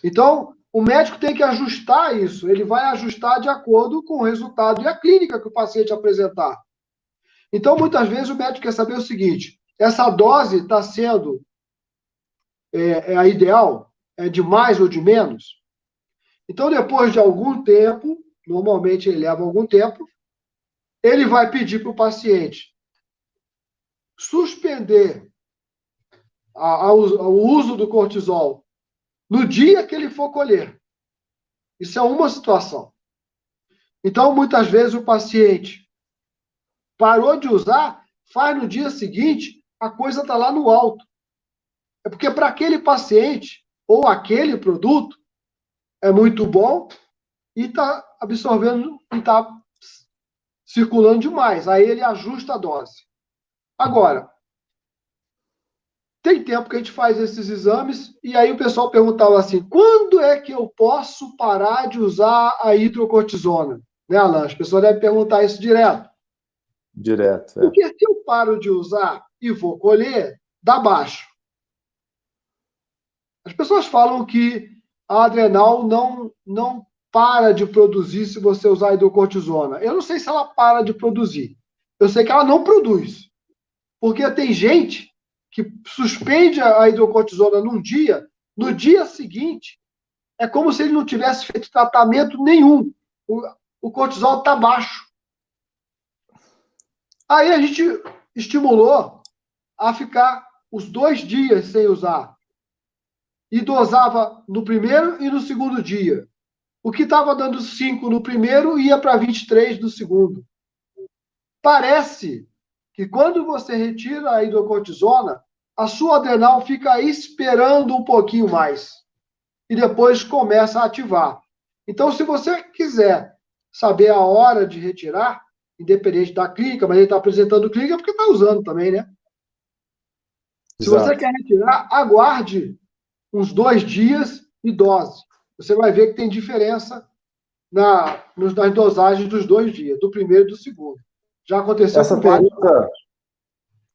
Então, o médico tem que ajustar isso. Ele vai ajustar de acordo com o resultado e a clínica que o paciente apresentar. Então, muitas vezes, o médico quer saber o seguinte: essa dose está sendo a ideal? É de mais ou de menos? Então, depois de algum tempo, normalmente ele leva algum tempo, ele vai pedir para o paciente suspender o uso do cortisol no dia que ele for colher. Isso é uma situação. Então, muitas vezes, o paciente parou de usar, faz no dia seguinte, a coisa está lá no alto. É porque para aquele paciente, ou aquele produto, é muito bom e está absorvendo, e está circulando demais. Aí ele ajusta a dose. Agora, tem tempo que a gente faz esses exames e aí o pessoal perguntava assim, quando é que eu posso parar de usar a hidrocortisona? Né, Alan? As pessoas devem perguntar isso direto. Direto, Porque se eu paro de usar e vou colher, dá baixo. As pessoas falam que a adrenal não para de produzir se você usar a hidrocortisona. Eu não sei se ela para de produzir. Eu sei que ela não produz. Porque tem gente que suspende a hidrocortisona num dia, no dia seguinte, é como se ele não tivesse feito tratamento nenhum. O cortisol está baixo. Aí a gente estimulou a ficar os 2 dias sem usar. E dosava no primeiro e no segundo dia. O que estava dando 5 no primeiro ia para 23 no segundo. Parece que quando você retira a hidrocortisona, a sua adrenal fica esperando um pouquinho mais. E depois começa a ativar. Então, se você quiser saber a hora de retirar, independente da clínica, mas ele está apresentando clínica porque está usando também, né? Se você Exato. quer retirar, aguarde uns 2 dias e dose. Você vai ver que tem diferença nas dosagens dos 2 dias, do primeiro e do segundo. Já aconteceu Essa com vários. pergunta,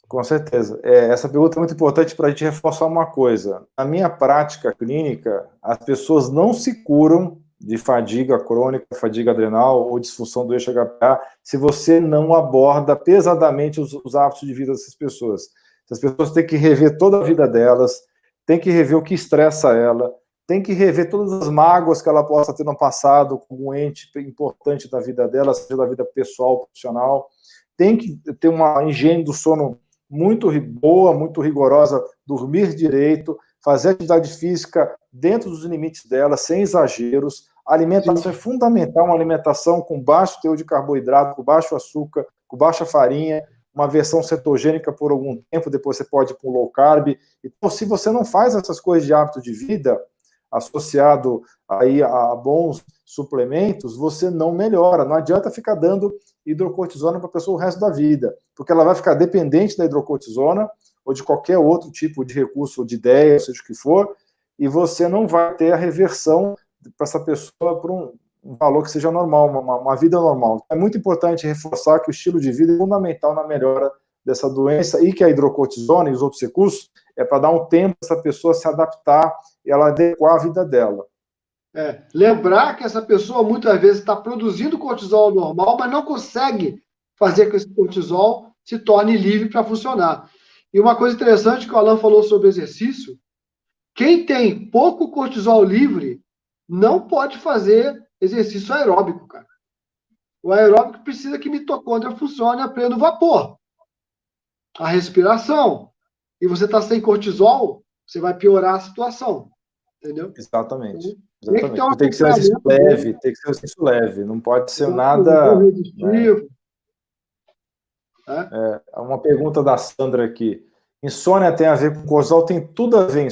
com certeza, essa pergunta é muito importante para a gente reforçar uma coisa. Na minha prática clínica, as pessoas não se curam de fadiga crônica, fadiga adrenal ou disfunção do eixo HPA se você não aborda pesadamente os hábitos de vida dessas pessoas. Essas pessoas têm que rever toda a vida delas, têm que rever o que estressa ela, têm que rever todas as mágoas que ela possa ter no passado com um ente importante da vida dela, seja da vida pessoal, profissional. Tem que ter uma higiene do sono muito boa, muito rigorosa, dormir direito, fazer atividade física dentro dos limites dela, sem exageros. A alimentação é fundamental, uma alimentação com baixo teor de carboidrato, com baixo açúcar, com baixa farinha, uma versão cetogênica por algum tempo, depois você pode ir para um low carb. Então, se você não faz essas coisas de hábito de vida, associado aí a bons suplementos, você não melhora. Não adianta ficar dando hidrocortisona para a pessoa o resto da vida, porque ela vai ficar dependente da hidrocortisona ou de qualquer outro tipo de recurso ou de ideia, seja o que for, e você não vai ter a reversão para essa pessoa por um valor que seja normal, uma vida normal. É muito importante reforçar que o estilo de vida é fundamental na melhora dessa doença e que a hidrocortisona e os outros recursos é para dar um tempo para essa pessoa se adaptar e ela adequar a vida dela. Lembrar que essa pessoa muitas vezes está produzindo cortisol normal, mas não consegue fazer com que esse cortisol se torne livre para funcionar. E uma coisa interessante que o Alan falou sobre exercício, quem tem pouco cortisol livre não pode fazer exercício aeróbico, cara. O aeróbico precisa que a mitocôndria funcione a pleno vapor. A respiração. E você está sem cortisol, você vai piorar a situação. Entendeu? Exatamente. Exatamente. Tem que ser um exercício leve, tem que ser um exercício leve, não pode ser nada. Resistivo. Né? Uma pergunta da Sandra aqui. Insônia tem a ver com cortisol? Tem tudo a ver,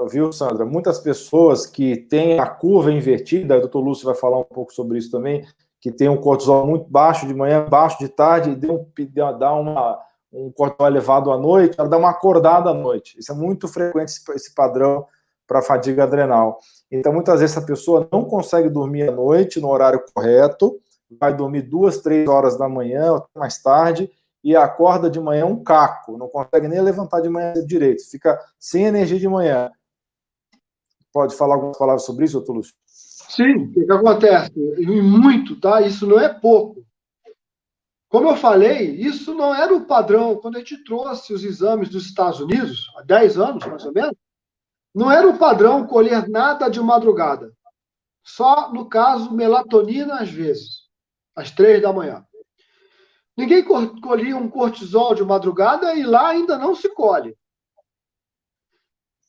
viu, Sandra? Muitas pessoas que têm a curva invertida, o doutor Lúcio vai falar um pouco sobre isso também, que tem um cortisol muito baixo de manhã, baixo de tarde, e dá um cortisol elevado à noite, ela dá uma acordada à noite. Isso é muito frequente, esse padrão para fadiga adrenal. Então, muitas vezes, essa pessoa não consegue dormir à noite no horário correto, vai dormir 2, 3 horas da manhã, ou mais tarde, e acorda de manhã um caco, não consegue nem levantar de manhã direito, fica sem energia de manhã. Pode falar algumas palavras sobre isso, doutor Lúcio? Sim, o que acontece? E muito, tá? Isso não é pouco. Como eu falei, isso não era o padrão. Quando a gente trouxe os exames dos Estados Unidos, há 10 anos, mais ou menos, não era o padrão colher nada de madrugada. Só, no caso, melatonina, às vezes, às 3 da manhã. Ninguém colhia um cortisol de madrugada e lá ainda não se colhe.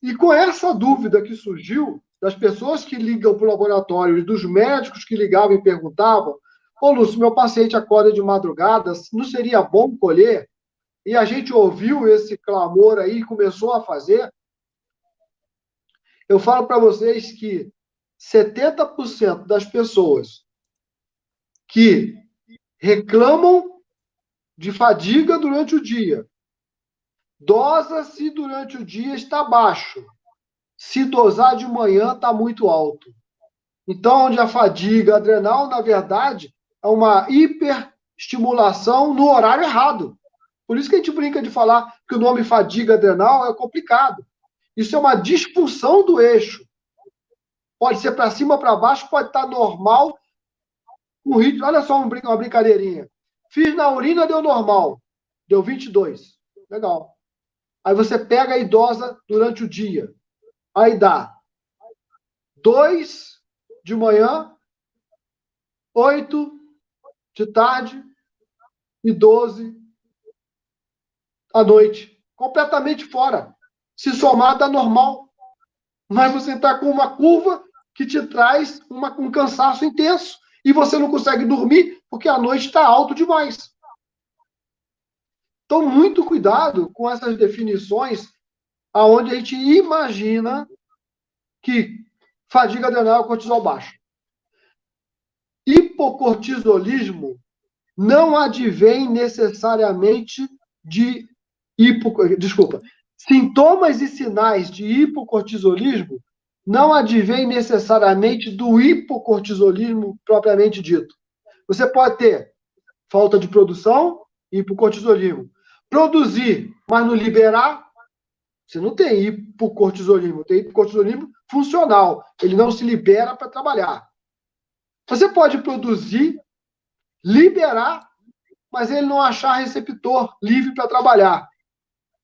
E com essa dúvida que surgiu, das pessoas que ligam para o laboratório e dos médicos que ligavam e perguntavam: ô Lúcio, meu paciente acorda de madrugada, não seria bom colher? E a gente ouviu esse clamor aí e começou a fazer. Eu falo para vocês que 70% das pessoas que reclamam de fadiga durante o dia, dosa se durante o dia está baixo. Se dosar de manhã, está muito alto. Então, onde a fadiga adrenal, na verdade, é uma hiperestimulação no horário errado. Por isso que a gente brinca de falar que o nome fadiga adrenal é complicado. Isso é uma disfunção do eixo. Pode ser para cima, para baixo, pode estar normal. Um ritmo, olha só uma brincadeirinha. Fiz na urina, deu normal. Deu 22. Legal. Aí você pega a idosa durante o dia. Aí dá 2 de manhã, 8 de tarde e 12 à noite. Completamente fora. Se somar, dá normal. Mas você está com uma curva que te traz um cansaço intenso. E você não consegue dormir porque a noite está alto demais. Então, muito cuidado com essas definições aonde a gente imagina que fadiga adrenal é cortisol baixo. Hipocortisolismo não advém necessariamente de sintomas e sinais de hipocortisolismo não advêm necessariamente do hipocortisolismo propriamente dito. Você pode ter falta de produção, hipocortisolismo. Produzir, mas não liberar, você não tem hipocortisolismo, tem hipocortisolismo funcional. Ele não se libera para trabalhar. Você pode produzir, liberar, mas ele não achar receptor livre para trabalhar.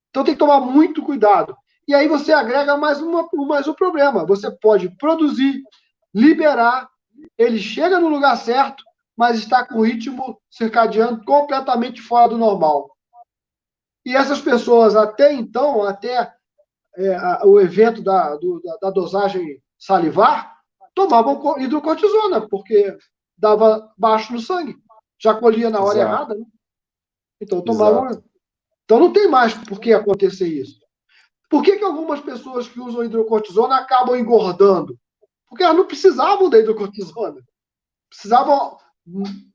Então tem que tomar muito cuidado. E aí você agrega mais um problema. Você pode produzir, liberar, ele chega no lugar certo, mas está com o ritmo circadiano completamente fora do normal. E essas pessoas, até então, o evento da dosagem salivar, tomavam hidrocortisona, porque dava baixo no sangue. Já colhia na hora errada, né? Então tomavam. Então não tem mais por que acontecer isso. Por que algumas pessoas que usam hidrocortisona acabam engordando? Porque elas não precisavam da hidrocortisona. Precisavam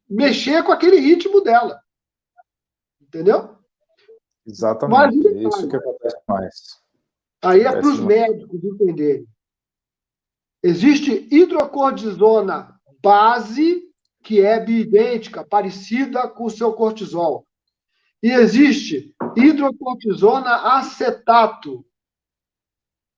mexer com aquele ritmo dela. Entendeu? Exatamente. É isso que acontece mais. Aí é para os médicos entenderem. Existe hidrocortisona base, que é biidêntica, parecida com o seu cortisol. E existe hidrocortisona acetato.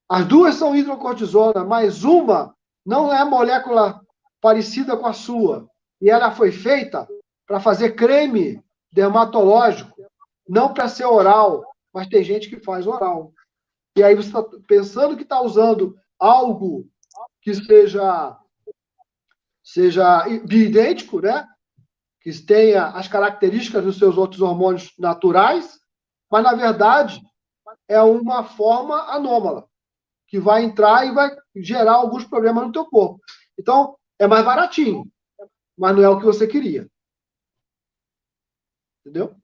As duas são hidrocortisona, mas uma não é molécula parecida com a sua. E ela foi feita para fazer creme dermatológico, não para ser oral, mas tem gente que faz oral. E aí você está pensando que está usando algo que seja biidêntico, né? Que tenha as características dos seus outros hormônios naturais, mas, na verdade, é uma forma anômala, que vai entrar e vai gerar alguns problemas no teu corpo. Então, é mais baratinho, mas não é o que você queria. Entendeu?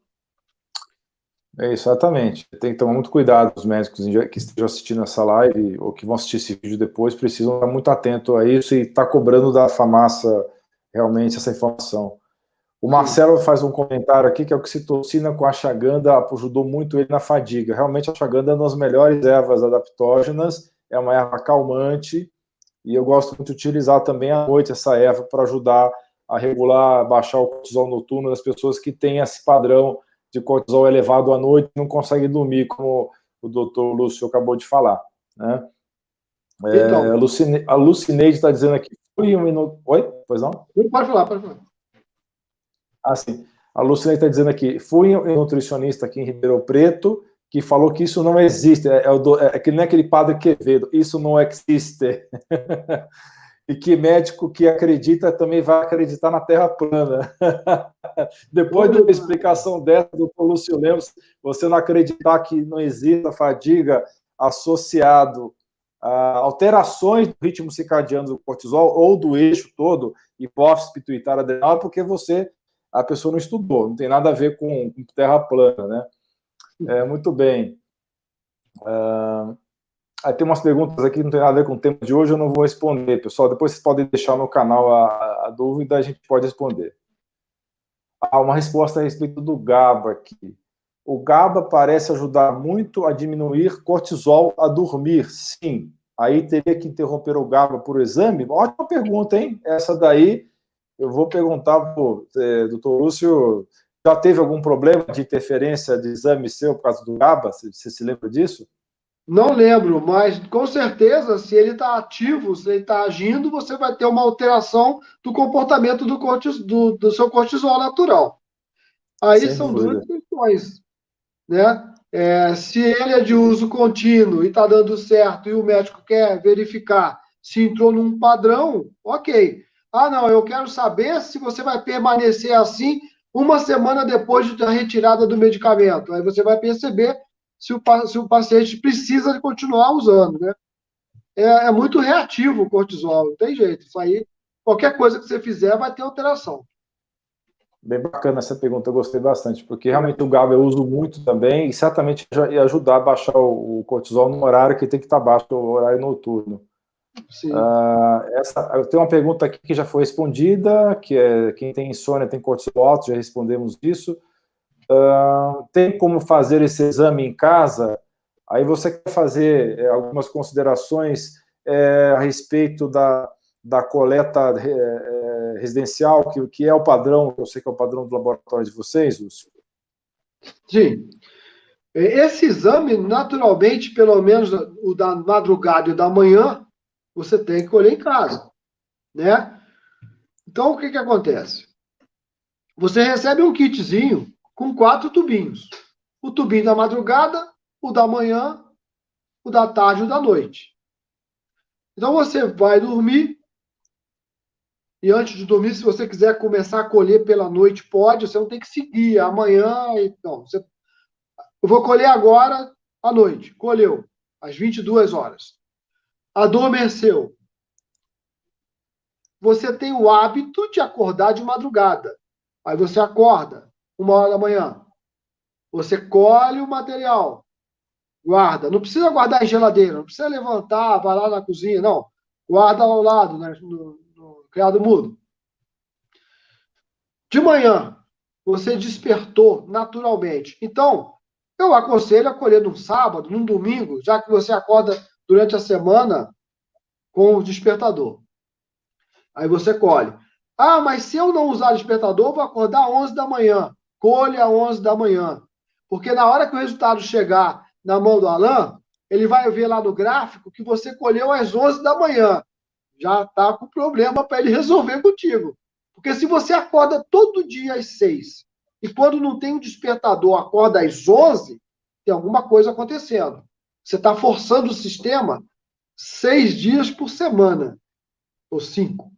É, exatamente. Tem que tomar muito cuidado. Os médicos que estejam assistindo essa live ou que vão assistir esse vídeo depois precisam estar muito atentos a isso e estar cobrando da farmácia realmente essa informação. O Marcelo faz um comentário aqui que a oxitocina com a ashwagandha ajudou muito ele na fadiga. Realmente a ashwagandha é uma das melhores ervas adaptógenas, é uma erva calmante e eu gosto muito de utilizar também à noite essa erva para ajudar a regular, baixar o cortisol noturno das pessoas que têm esse padrão de cortisol elevado à noite e não conseguem dormir, como o doutor Lúcio acabou de falar. Né? Então, a Lucineide está dizendo aqui, fui um minuto... Oi? Pois não? Pode falar. Ah, sim. A Lucineide está dizendo aqui, fui um nutricionista aqui em Ribeirão Preto que falou que isso não existe, que nem aquele padre Quevedo, isso não existe. E que médico que acredita também vai acreditar na Terra plana. Depois de uma explicação dessa, doutor Lúcio Lemos, você não acreditar que não existe a fadiga associado a alterações do ritmo circadiano do cortisol ou do eixo todo, hipófise pituitária adrenal, porque a pessoa não estudou, não tem nada a ver com Terra plana, né? Muito bem. Aí tem umas perguntas aqui que não tem nada a ver com o tema de hoje, eu não vou responder, pessoal. Depois vocês podem deixar no canal a dúvida, a gente pode responder. Uma resposta a respeito do GABA aqui. O GABA parece ajudar muito a diminuir cortisol a dormir. Sim. Aí teria que interromper o GABA por exame? Ótima pergunta, hein? Essa daí eu vou perguntar para o doutor Lúcio. Já teve algum problema de interferência de exame seu por causa do GABA? Você se lembra disso? Não lembro, mas com certeza, se ele está ativo, se ele está agindo, você vai ter uma alteração do comportamento do seu cortisol natural. Aí são duas questões, né? Se ele é de uso contínuo e está dando certo e o médico quer verificar se entrou num padrão, ok. Ah, não, eu quero saber se você vai permanecer assim uma semana depois da retirada do medicamento. Aí você vai perceber se o paciente precisa de continuar usando, né? É muito reativo o cortisol, não tem jeito. Isso aí, qualquer coisa que você fizer vai ter alteração. Bem bacana essa pergunta, eu gostei bastante, porque realmente o GABA eu uso muito também, e certamente ia ajudar a baixar o cortisol no horário que tem que estar baixo, o horário noturno. Sim. Eu tenho uma pergunta aqui que já foi respondida, que é quem tem insônia tem cortisol alto, já respondemos isso. Tem como fazer esse exame em casa? Aí você quer fazer algumas considerações a respeito da coleta residencial, que é o padrão, eu sei que é o padrão do laboratório de vocês, Lúcio. Sim. Esse exame, naturalmente, pelo menos o da madrugada e o da manhã, você tem que colher em casa, né? Então, o que acontece? Você recebe um kitzinho com 4 tubinhos. O tubinho da madrugada, o da manhã, o da tarde e o da noite. Então, você vai dormir, e antes de dormir, se você quiser começar a colher pela noite, pode, você não tem que seguir amanhã. Não, eu vou colher agora à noite. Colheu, às 22 horas. Adormeceu. Você tem o hábito de acordar de madrugada. Aí você acorda, 1h da manhã. Você colhe o material, guarda. Não precisa guardar em geladeira, não precisa levantar, vai lá na cozinha, não. Guarda ao lado, né, no criado mudo. De manhã, você despertou naturalmente. Então, eu aconselho a colher num sábado, num domingo, já que você acorda durante a semana com o despertador. Aí você colhe. Ah, mas se eu não usar despertador, vou acordar às 11 da manhã. Colhe às 11 da manhã. Porque na hora que o resultado chegar na mão do Alan, ele vai ver lá no gráfico que você colheu às 11 da manhã. Já está com problema para ele resolver contigo. Porque se você acorda todo dia às 6 e quando não tem um despertador acorda às 11, tem alguma coisa acontecendo. Você está forçando o sistema 6 dias por semana, ou 5.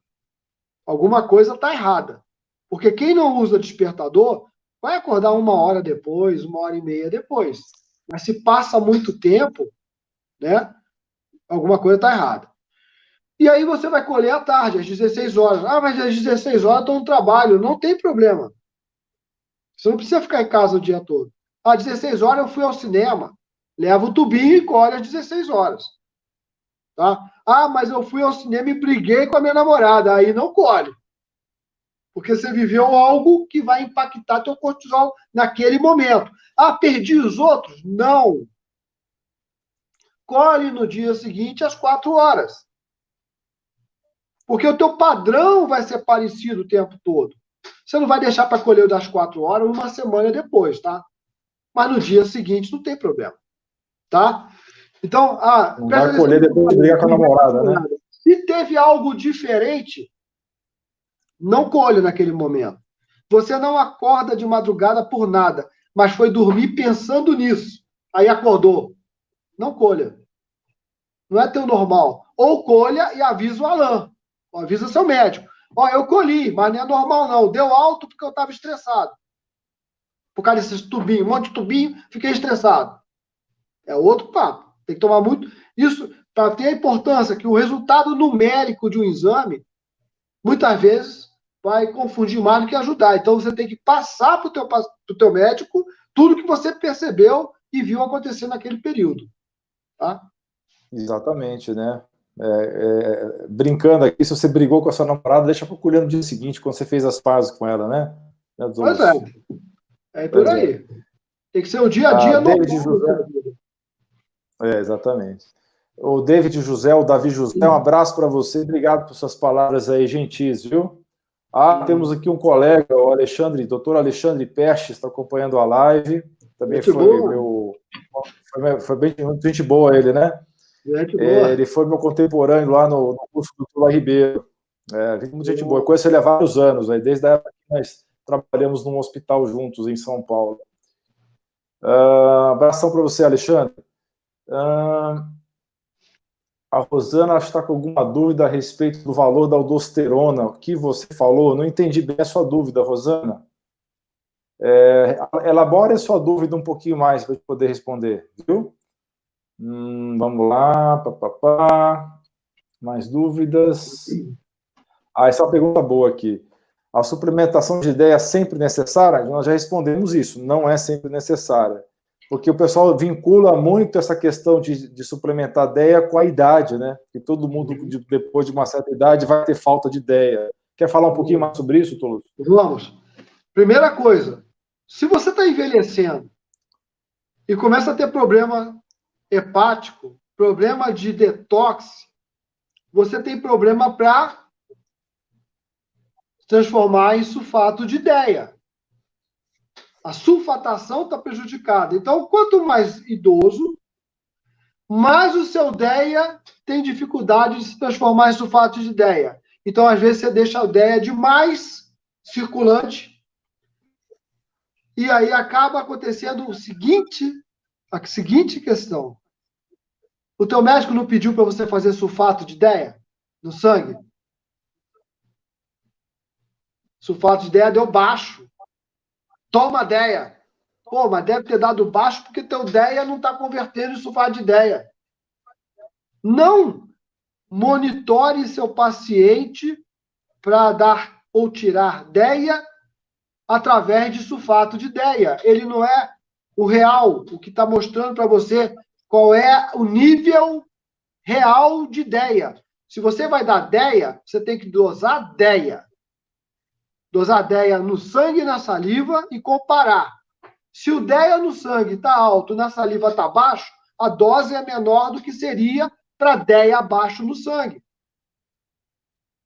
Alguma coisa está errada. Porque quem não usa despertador vai acordar 1h depois, 1h30 depois. Mas se passa muito tempo, né, alguma coisa está errada. E aí você vai colher à tarde, às 16 horas. Ah, mas às 16 horas estou no trabalho. Não tem problema. Você não precisa ficar em casa o dia todo. Às 16 horas eu fui ao cinema. Leva o tubinho e colhe às 16 horas. Tá? Ah, mas eu fui ao cinema e briguei com a minha namorada. Aí não colhe. Porque você viveu algo que vai impactar teu cortisol naquele momento. Ah, perdi os outros? Não. Colhe no dia seguinte às 4 horas. Porque o teu padrão vai ser parecido o tempo todo. Você não vai deixar para colher o das 4 horas uma semana depois, tá? Mas no dia seguinte não tem problema. Tá? Então, não vai colher depois de brigar com a namorada, né? Se teve algo diferente, não colhe naquele momento. Você não acorda de madrugada por nada, mas foi dormir pensando nisso. Aí acordou. Não colha. Não é teu normal. Ou colha e avisa o Alan. Ou avisa seu médico. Ó, eu colhi, mas não é normal não. Deu alto porque eu estava estressado. Por causa desses tubinhos, um monte de tubinho, fiquei estressado. É outro papo. Tem que tomar muito... Isso, para ter a importância que o resultado numérico de um exame, muitas vezes, vai confundir mais do que ajudar. Então, você tem que passar para o teu médico tudo que você percebeu e viu acontecer naquele período. Tá? Exatamente, né? Brincando aqui, se você brigou com a sua namorada, deixa para colher no dia seguinte, quando você fez as pazes com ela, né? Pois é. É por aí. Tem que ser o dia a dia David José. Exatamente. O David José, o Davi José, um abraço para você, obrigado por suas palavras aí gentis, viu? Temos aqui um colega, o Alexandre, doutor Alexandre Peste, está acompanhando a live. Também foi bem gente boa ele, né? Ele foi meu contemporâneo lá no curso do Tula Ribeiro. Muita gente boa. Eu conheço ele há vários anos, desde a época que nós trabalhamos num hospital juntos em São Paulo. Abração para você, Alexandre. A Rosana está com alguma dúvida a respeito do valor da aldosterona. O que você falou? Não entendi bem a sua dúvida, Rosana. Elabore a sua dúvida um pouquinho mais para poder responder, viu? Vamos lá, mais dúvidas? Essa é uma pergunta boa aqui. A suplementação de ideia é sempre necessária? Nós já respondemos isso, não é sempre necessária. Porque o pessoal vincula muito essa questão de suplementar ideia com a idade, né? Que todo mundo, depois de uma certa idade, vai ter falta de ideia. Quer falar um pouquinho mais sobre isso, Tolo? Vamos. Primeira coisa, se você está envelhecendo e começa a ter problema hepático, problema de detox, você tem problema para transformar em sulfato de ideia. A sulfatação está prejudicada. Então, quanto mais idoso, mais o seu DEA tem dificuldade de se transformar em sulfato de ideia. Então, às vezes, você deixa a ideia demais circulante e aí acaba acontecendo a seguinte questão. O teu médico não pediu para você fazer sulfato de ideia no sangue? Sulfato de ideia deu baixo. Toma DEA. Pô, mas deve ter dado baixo porque teu DEA não está convertendo em sulfato de ideia. Não monitore seu paciente para dar ou tirar DEA através de sulfato de ideia. Ele não é o real, o que está mostrando para você qual é o nível real de DEA. Se você vai dar DEA, você tem que dosar DEA. Dosar DEA no sangue e na saliva e comparar. Se o DEA no sangue está alto, na saliva está baixo, a dose é menor do que seria para DEA abaixo no sangue.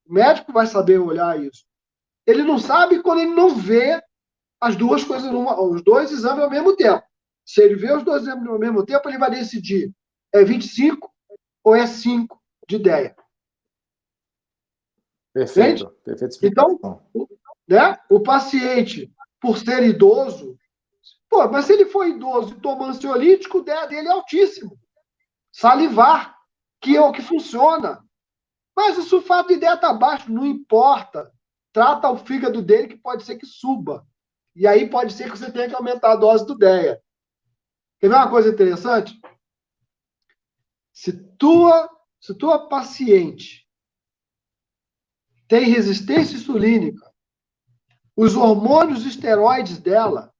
O médico vai saber olhar isso. Ele não sabe quando ele não vê as duas coisas, os dois exames ao mesmo tempo. Se ele vê os dois exames ao mesmo tempo, ele vai decidir é 25 ou é 5 de DEA. Perfeito. Perfeito. Então, né, o paciente, por ser idoso, pô, mas se ele for idoso e toma ansiolítico, o DEA dele é altíssimo. Salivar, que é o que funciona. Mas o sulfato de DEA está baixo, não importa. Trata o fígado dele, que pode ser que suba. E aí pode ser que você tenha que aumentar a dose do DEA. Quer ver uma coisa interessante? Se tua paciente tem resistência insulínica, os hormônios esteroides dela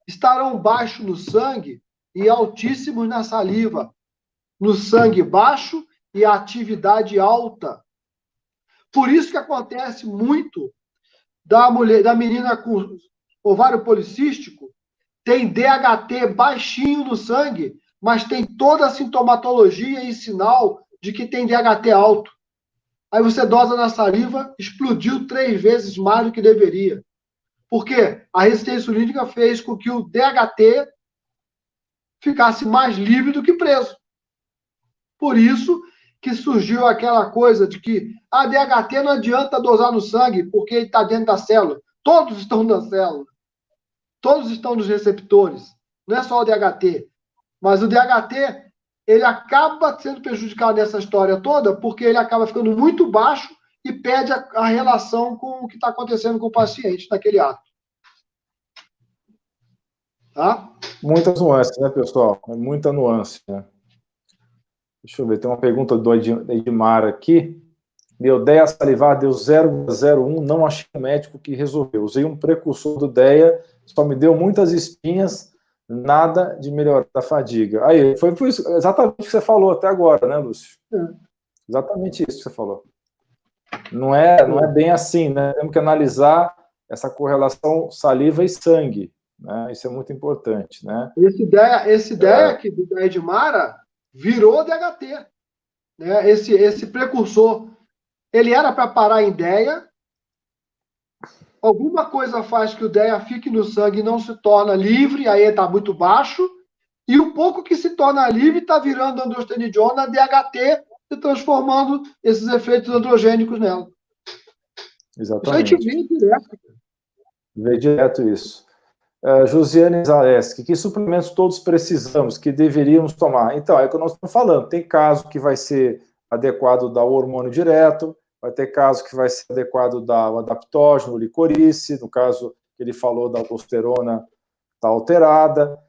estarão baixos no sangue e altíssimos na saliva. No sangue baixo e a atividade alta. Por isso que acontece muito da menina com ovário policístico, tem DHT baixinho no sangue, mas tem toda a sintomatologia e sinal de que tem DHT alto. Aí você dosa na saliva, explodiu 3 vezes mais do que deveria. Por quê? A resistência insulínica fez com que o DHT ficasse mais livre do que preso. Por isso que surgiu aquela coisa de que a DHT não adianta dosar no sangue, porque ele está dentro da célula. Todos estão na célula. Todos estão nos receptores. Não é só o DHT. Mas o DHT, ele acaba sendo prejudicado nessa história toda, porque ele acaba ficando muito baixo e perde a relação com o que está acontecendo com o paciente naquele ato. Tá? Muitas nuances, né, pessoal? Muita nuance, né? Deixa eu ver, tem uma pergunta do Edmar aqui. Meu DEA salivar deu 0,01, não achei um médico que resolveu. Usei um precursor do DEA, só me deu muitas espinhas, nada de melhorar a fadiga. Aí, foi por isso, exatamente o que você falou até agora, né, Lúcio? Exatamente isso que você falou. Não é bem assim, né? Temos que analisar essa correlação saliva e sangue, né? Isso é muito importante, né? Esse DEA aqui do Edmara virou DHT, né? Esse precursor, ele era para parar em DEA, alguma coisa faz que o DEA fique no sangue e não se torna livre, aí está muito baixo, e o pouco que se torna livre está virando androstenediona, DHT, e transformando esses efeitos androgênicos nela. Exatamente. Isso a gente vê direto. Vê direto isso. Josiane Zaleski, que suplementos todos precisamos, que deveríamos tomar? Então, é o que nós estamos falando. Tem caso que vai ser adequado dar o hormônio direto, vai ter caso que vai ser adequado dar o adaptógeno, o licorice, no caso que ele falou da aldosterona está alterada.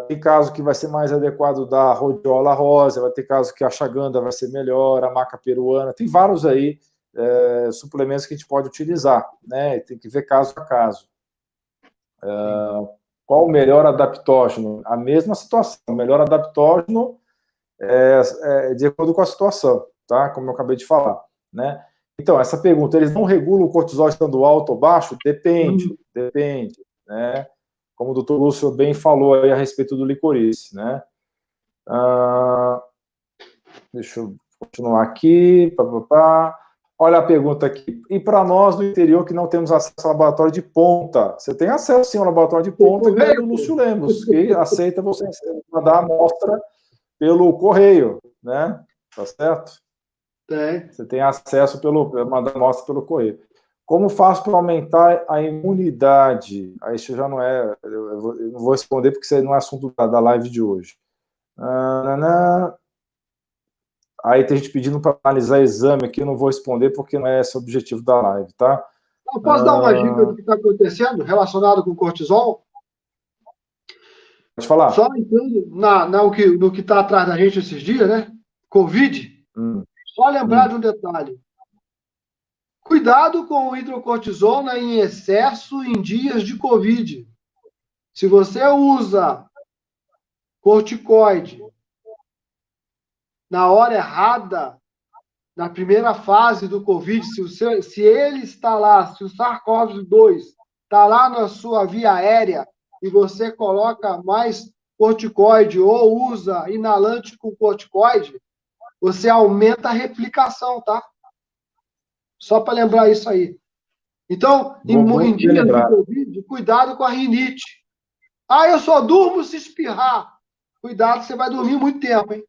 Tem caso que vai ser mais adequado da rhodiola rosa, vai ter caso que a ashwagandha vai ser melhor, a maca peruana, tem vários aí suplementos que a gente pode utilizar, né? Tem que ver caso a caso. Qual o melhor adaptógeno? A mesma situação, o melhor adaptógeno de acordo com a situação, tá? Como eu acabei de falar, né? Então, essa pergunta, eles não regulam o cortisol estando alto ou baixo? Depende, né? Como o doutor Lúcio bem falou aí a respeito do licorice, né? Deixa eu continuar aqui. Olha a pergunta aqui. E para nós do interior que não temos acesso ao laboratório de ponta? Você tem acesso sim ao laboratório de ponta, que é do Lúcio Lemos, que aceita você mandar a amostra pelo correio, né? Tá certo? Você tem acesso mandar a amostra pelo correio. Como faço para aumentar a imunidade? Aí isso já não é... Eu não vou responder porque isso não é assunto da live de hoje. Aí tem gente pedindo para analisar exame aqui, eu não vou responder porque não é esse o objetivo da live, tá? Eu posso dar uma dica do que está acontecendo relacionado com o cortisol? Pode falar. Só entrando no que está atrás da gente esses dias, né? Covid. Só lembrar de um detalhe. Cuidado com o hidrocortisona em excesso em dias de Covid. Se você usa corticoide na hora errada, na primeira fase do Covid, se ele está lá, se o SARS-CoV-2 está lá na sua via aérea e você coloca mais corticoide ou usa inalante com corticoide, você aumenta a replicação, tá? Só para lembrar isso aí. Então, em dias de Covid, cuidado com a rinite. Eu só durmo se espirrar. Cuidado, você vai dormir muito tempo, hein?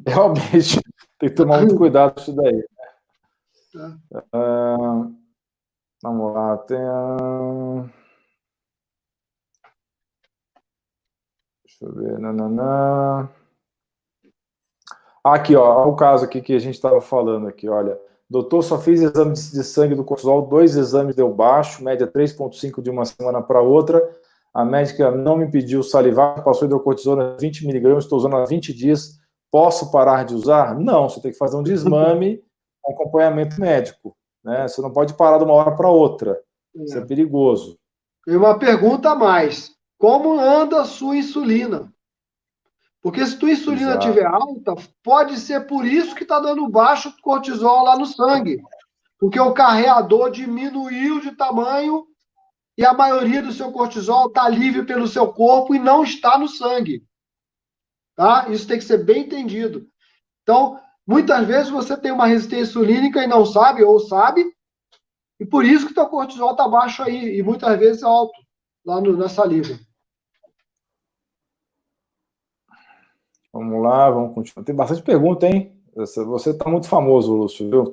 Realmente, tem que tomar muito cuidado com isso daí. Vamos lá, deixa eu ver. Aqui, ó, o caso aqui que a gente estava falando aqui, olha. Doutor, só fiz exame de sangue do cortisol, 2 exames deu baixo, média 3,5 de uma semana para outra. A médica não me pediu salivar, passou hidrocortisona 20 miligramas, estou usando há 20 dias. Posso parar de usar? Não, você tem que fazer um desmame, um acompanhamento médico, né? Você não pode parar de uma hora para outra. Isso é perigoso. E uma pergunta a mais. Como anda a sua insulina? Porque se tua insulina estiver alta, pode ser por isso que está dando baixo cortisol lá no sangue. Porque o carreador diminuiu de tamanho e a maioria do seu cortisol está livre pelo seu corpo e não está no sangue. Tá? Isso tem que ser bem entendido. Então, muitas vezes você tem uma resistência insulínica e não sabe, ou sabe, e por isso que teu cortisol está baixo aí, e muitas vezes alto, lá na saliva. Vamos lá, vamos continuar. Tem bastante pergunta, hein? Você está muito famoso, Lúcio, viu? Você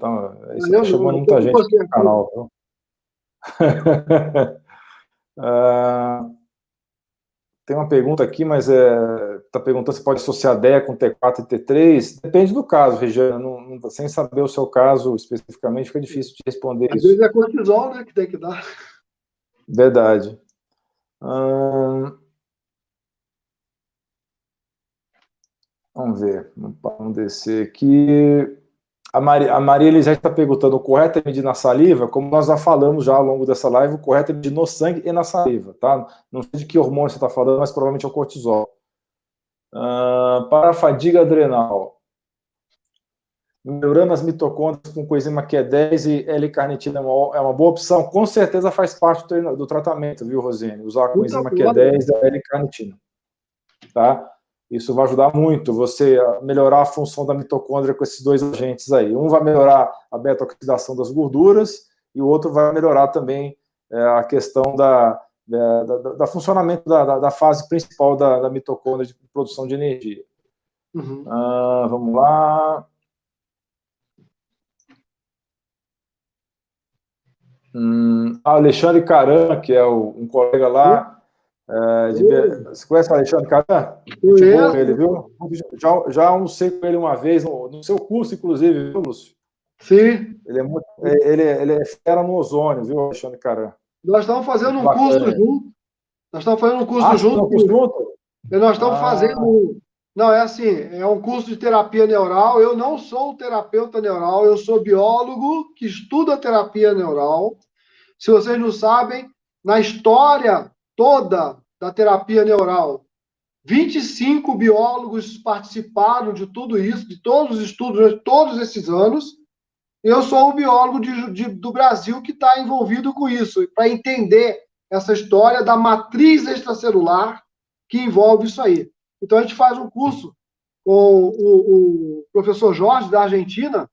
está chamando muita gente no canal, viu? Tem uma pergunta aqui, mas está perguntando se pode associar DEA com T4 e T3. Depende do caso, Regiana. Sem saber o seu caso especificamente, fica difícil de responder isso. Às vezes é cortisol, né, que tem que dar. Verdade. Vamos ver. Vamos descer aqui. A Maria Elisete está perguntando: o correto é medir na saliva? Como nós já falamos já ao longo dessa live, o correto é medir no sangue e na saliva, tá? Não sei de que hormônio você está falando, mas provavelmente é o cortisol. Para a fadiga adrenal, melhorando as mitocôndrias com coenzima Q10 e L-carnitina é uma boa opção? Com certeza faz parte do tratamento, viu, Rosine? Usar a coenzima Q10 e a L-carnitina, tá? Isso vai ajudar muito você a melhorar a função da mitocôndria com esses dois agentes aí. Um vai melhorar a beta-oxidação das gorduras e o outro vai melhorar também a questão da funcionamento da fase principal da mitocôndria de produção de energia. Vamos lá. Alexandre Caran, que é um colega lá. Você conhece o Alexandre Caran? Ele, viu? Já almocei com ele uma vez, no seu curso, inclusive, viu, Lúcio? Sim. Ele é fera no ozônio, viu, Alexandre Caran? Nós estamos fazendo Muito um curso bacana. junto. Nós estamos fazendo um Ah, curso vocês estão junto. junto? E nós estamos Ah, fazendo. Não, é assim, é um curso de terapia neural. Eu não sou um terapeuta neural, eu sou biólogo que estuda terapia neural. Se vocês não sabem, na história toda da terapia neural, 25 biólogos participaram de tudo isso, de todos os estudos de todos esses anos. Eu sou o biólogo do Brasil que está envolvido com isso, para entender essa história da matriz extracelular que envolve isso aí. Então, a gente faz um curso com o professor Jorge, da Argentina,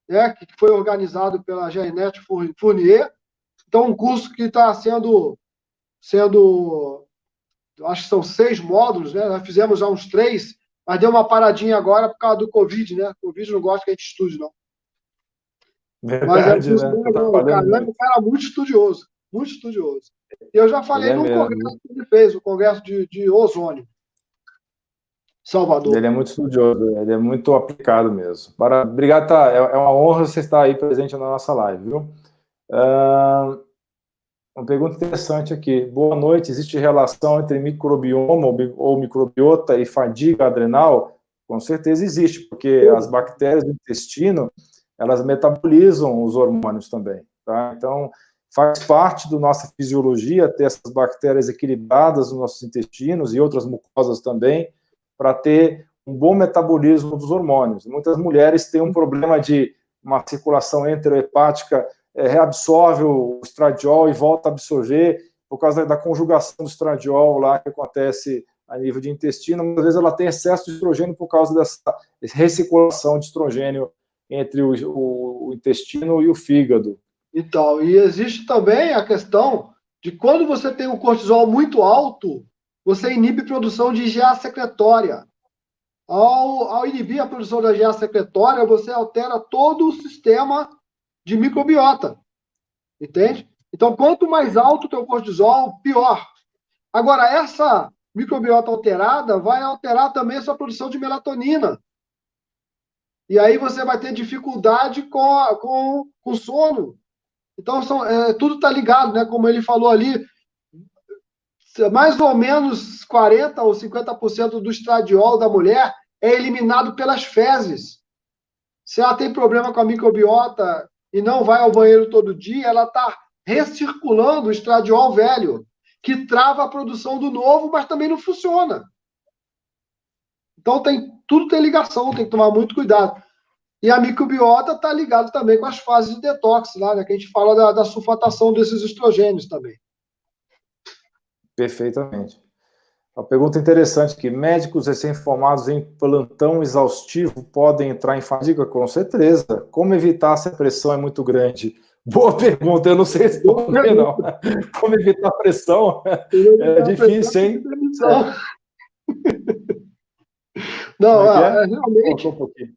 né, que foi organizado pela Jeanette Fournier. Então, um curso que está sendo, acho que são 6 módulos, né? Nós fizemos já uns 3, mas deu uma paradinha agora por causa do Covid, né? O Covid não gosta que a gente estude, não. Mas é um verdade, curso né? bem Tá legal. O trabalhando cara é um muito. cara muito estudioso, muito estudioso. E eu já Ele falei é num mesmo. congresso que ele fez, o congresso de ozônio, Salvador. Ele é muito estudioso, ele é muito aplicado mesmo. Obrigado, tá? É uma honra você estar aí presente na nossa live, viu? Uma pergunta interessante aqui. Boa noite. Existe relação entre microbioma ou microbiota e fadiga adrenal? Com certeza existe, porque as bactérias do intestino, elas metabolizam os hormônios também, tá? Então, faz parte da nossa fisiologia ter essas bactérias equilibradas nos nossos intestinos e outras mucosas também, para ter um bom metabolismo dos hormônios. Muitas mulheres têm um problema de uma circulação enterohepática, reabsorve o estradiol e volta a absorver por causa da conjugação do estradiol lá que acontece a nível de intestino. Às vezes ela tem excesso de estrogênio por causa dessa recirculação de estrogênio entre o intestino e o fígado. Então, e existe também a questão de quando você tem um cortisol muito alto, você inibe a produção de IgA secretória. Ao inibir a produção da IgA secretória, você altera todo o sistema de microbiota. Entende? Então, quanto mais alto o teu cortisol, pior. Agora, essa microbiota alterada vai alterar também a sua produção de melatonina. E aí você vai ter dificuldade com o sono. Então, tudo está ligado, né? Como ele falou ali, mais ou menos 40% ou 50% do estradiol da mulher é eliminado pelas fezes. Se ela tem problema com a microbiota e não vai ao banheiro todo dia, ela está recirculando o estradiol velho, que trava a produção do novo, mas também não funciona. Então, tudo tem ligação, tem que tomar muito cuidado. E a microbiota está ligada também com as fases de detox, lá, né, que a gente fala da sulfatação desses estrogênios também. Perfeitamente. Uma pergunta interessante aqui. Médicos recém-formados em plantão exaustivo podem entrar em fadiga? Com certeza. Como evitar se a pressão é muito grande? Boa pergunta, eu não sei responder, não. Como evitar a pressão? É difícil, hein? Não, Como é que é? realmente, Um pouquinho.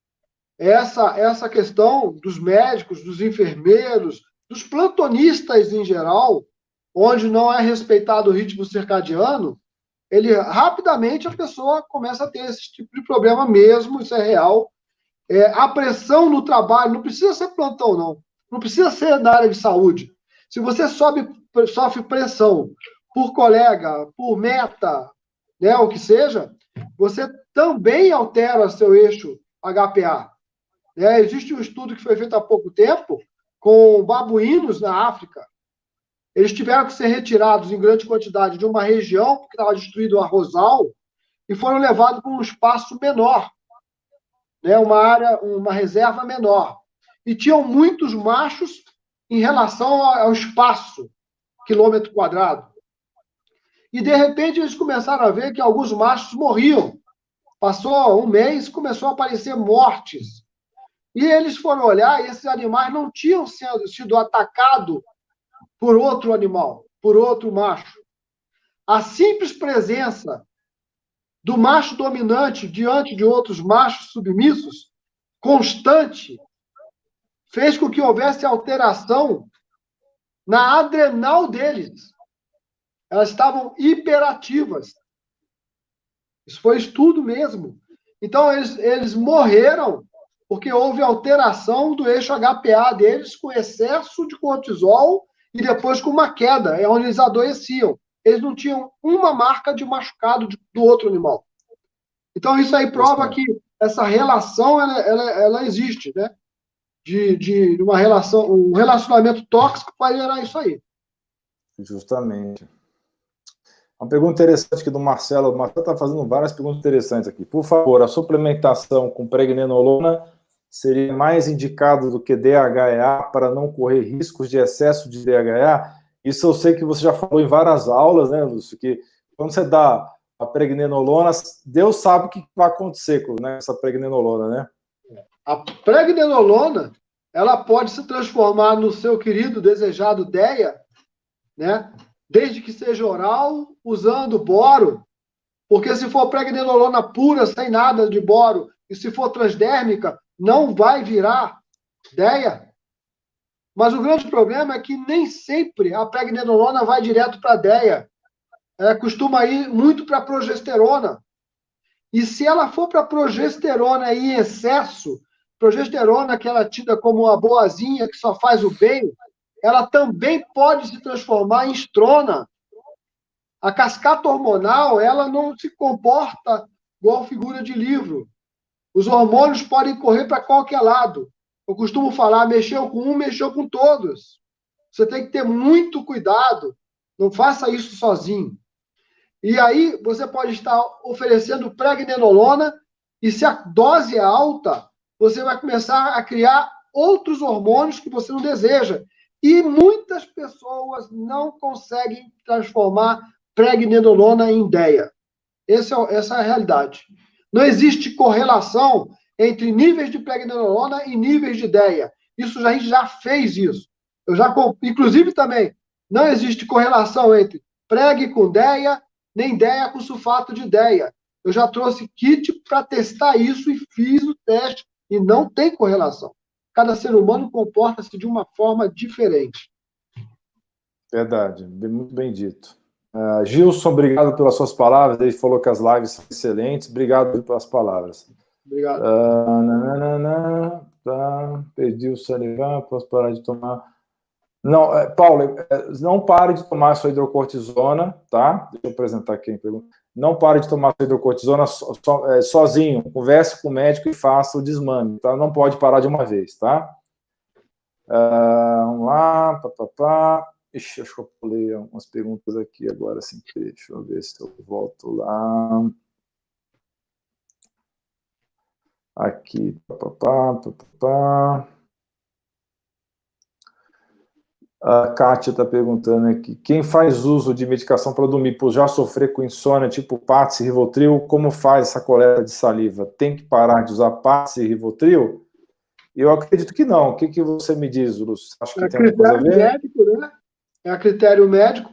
essa questão dos médicos, dos enfermeiros, dos plantonistas em geral, onde não é respeitado o ritmo circadiano, rapidamente a pessoa começa a ter esse tipo de problema mesmo, isso é real. A pressão no trabalho, não precisa ser plantão, não. Não precisa ser na área de saúde. Se você sofre pressão por colega, por meta, né, o que seja, você também altera seu eixo HPA. Existe um estudo que foi feito há pouco tempo com babuínos na África. Eles tiveram que ser retirados em grande quantidade de uma região, porque estava destruído o arrozal, e foram levados para um espaço menor, né, uma reserva menor. E tinham muitos machos em relação ao espaço, quilômetro quadrado. E, de repente, eles começaram a ver que alguns machos morriam. Passou um mês, começou a aparecer mortes. E eles foram olhar e esses animais não tinham sido atacados por outro animal, por outro macho. A simples presença do macho dominante diante de outros machos submissos, constante, fez com que houvesse alteração na adrenal deles. Elas estavam hiperativas. Isso foi estudo mesmo. Então, eles morreram porque houve alteração do eixo HPA deles com excesso de cortisol e depois com uma queda, é onde eles adoeciam. Eles não tinham uma marca de machucado do outro animal. Então, isso aí prova que essa relação, ela existe, né? De uma relação, um relacionamento tóxico vai gerar isso aí. Justamente. Uma pergunta interessante aqui do Marcelo. O Marcelo está fazendo várias perguntas interessantes aqui. Por favor, a suplementação com pregnenolona seria mais indicado do que DHEA para não correr riscos de excesso de DHEA? Isso eu sei que você já falou em várias aulas, né, Lúcio, que quando você dá a pregnenolona, Deus sabe o que vai acontecer com, né, essa pregnenolona, né? A pregnenolona, ela pode se transformar no seu querido, desejado DEA, né? Desde que seja oral, usando boro, porque se for pregnenolona pura, sem nada de boro, e se for transdérmica, não vai virar DEA. Mas o grande problema é que nem sempre a pregnenolona vai direto para a DEA. Costuma ir muito para a progesterona. E se ela for para progesterona em excesso, progesterona que ela é tida como uma boazinha que só faz o bem, ela também pode se transformar em estrona. A cascata hormonal, ela não se comporta igual figura de livro. Os hormônios podem correr para qualquer lado. Eu costumo falar, mexeu com um, mexeu com todos. Você tem que ter muito cuidado. Não faça isso sozinho. E aí, você pode estar oferecendo pregnenolona, e se a dose é alta, você vai começar a criar outros hormônios que você não deseja. E muitas pessoas não conseguem transformar pregnenolona em DEA. Essa é a realidade. Não existe correlação entre níveis de pregnenolona e níveis de DEA. A gente já fez isso. Inclusive também, não existe correlação entre preg com DEA, nem DEA com sulfato de DEA. Eu já trouxe kit para testar isso e fiz o teste, e não tem correlação. Cada ser humano comporta-se de uma forma diferente. Verdade, muito bem dito. Gilson, obrigado pelas suas palavras. Ele falou que as lives são excelentes. Obrigado pelas palavras. Obrigado. Perdi o salivar, posso parar de tomar. Não, Paulo, não pare de tomar sua hidrocortisona, tá? Deixa eu apresentar aqui a pergunta. Não pare de tomar sua hidrocortisona sozinho. Converse com o médico e faça o desmame, tá? Não pode parar de uma vez, tá? Vamos lá, papapá. Ixi, acho que eu pulei umas perguntas aqui agora, assim. Deixa eu ver se eu volto lá. Aqui, papapá, papapá. A Kátia está perguntando aqui, quem faz uso de medicação para dormir por já sofrer com insônia, tipo Paxil e Rivotril, como faz essa coleta de saliva? Tem que parar de usar Paxil e Rivotril? Eu acredito que não. O que você me diz, Lúcio? Acho que tem alguma coisa a ver? Médico, né? É a critério médico,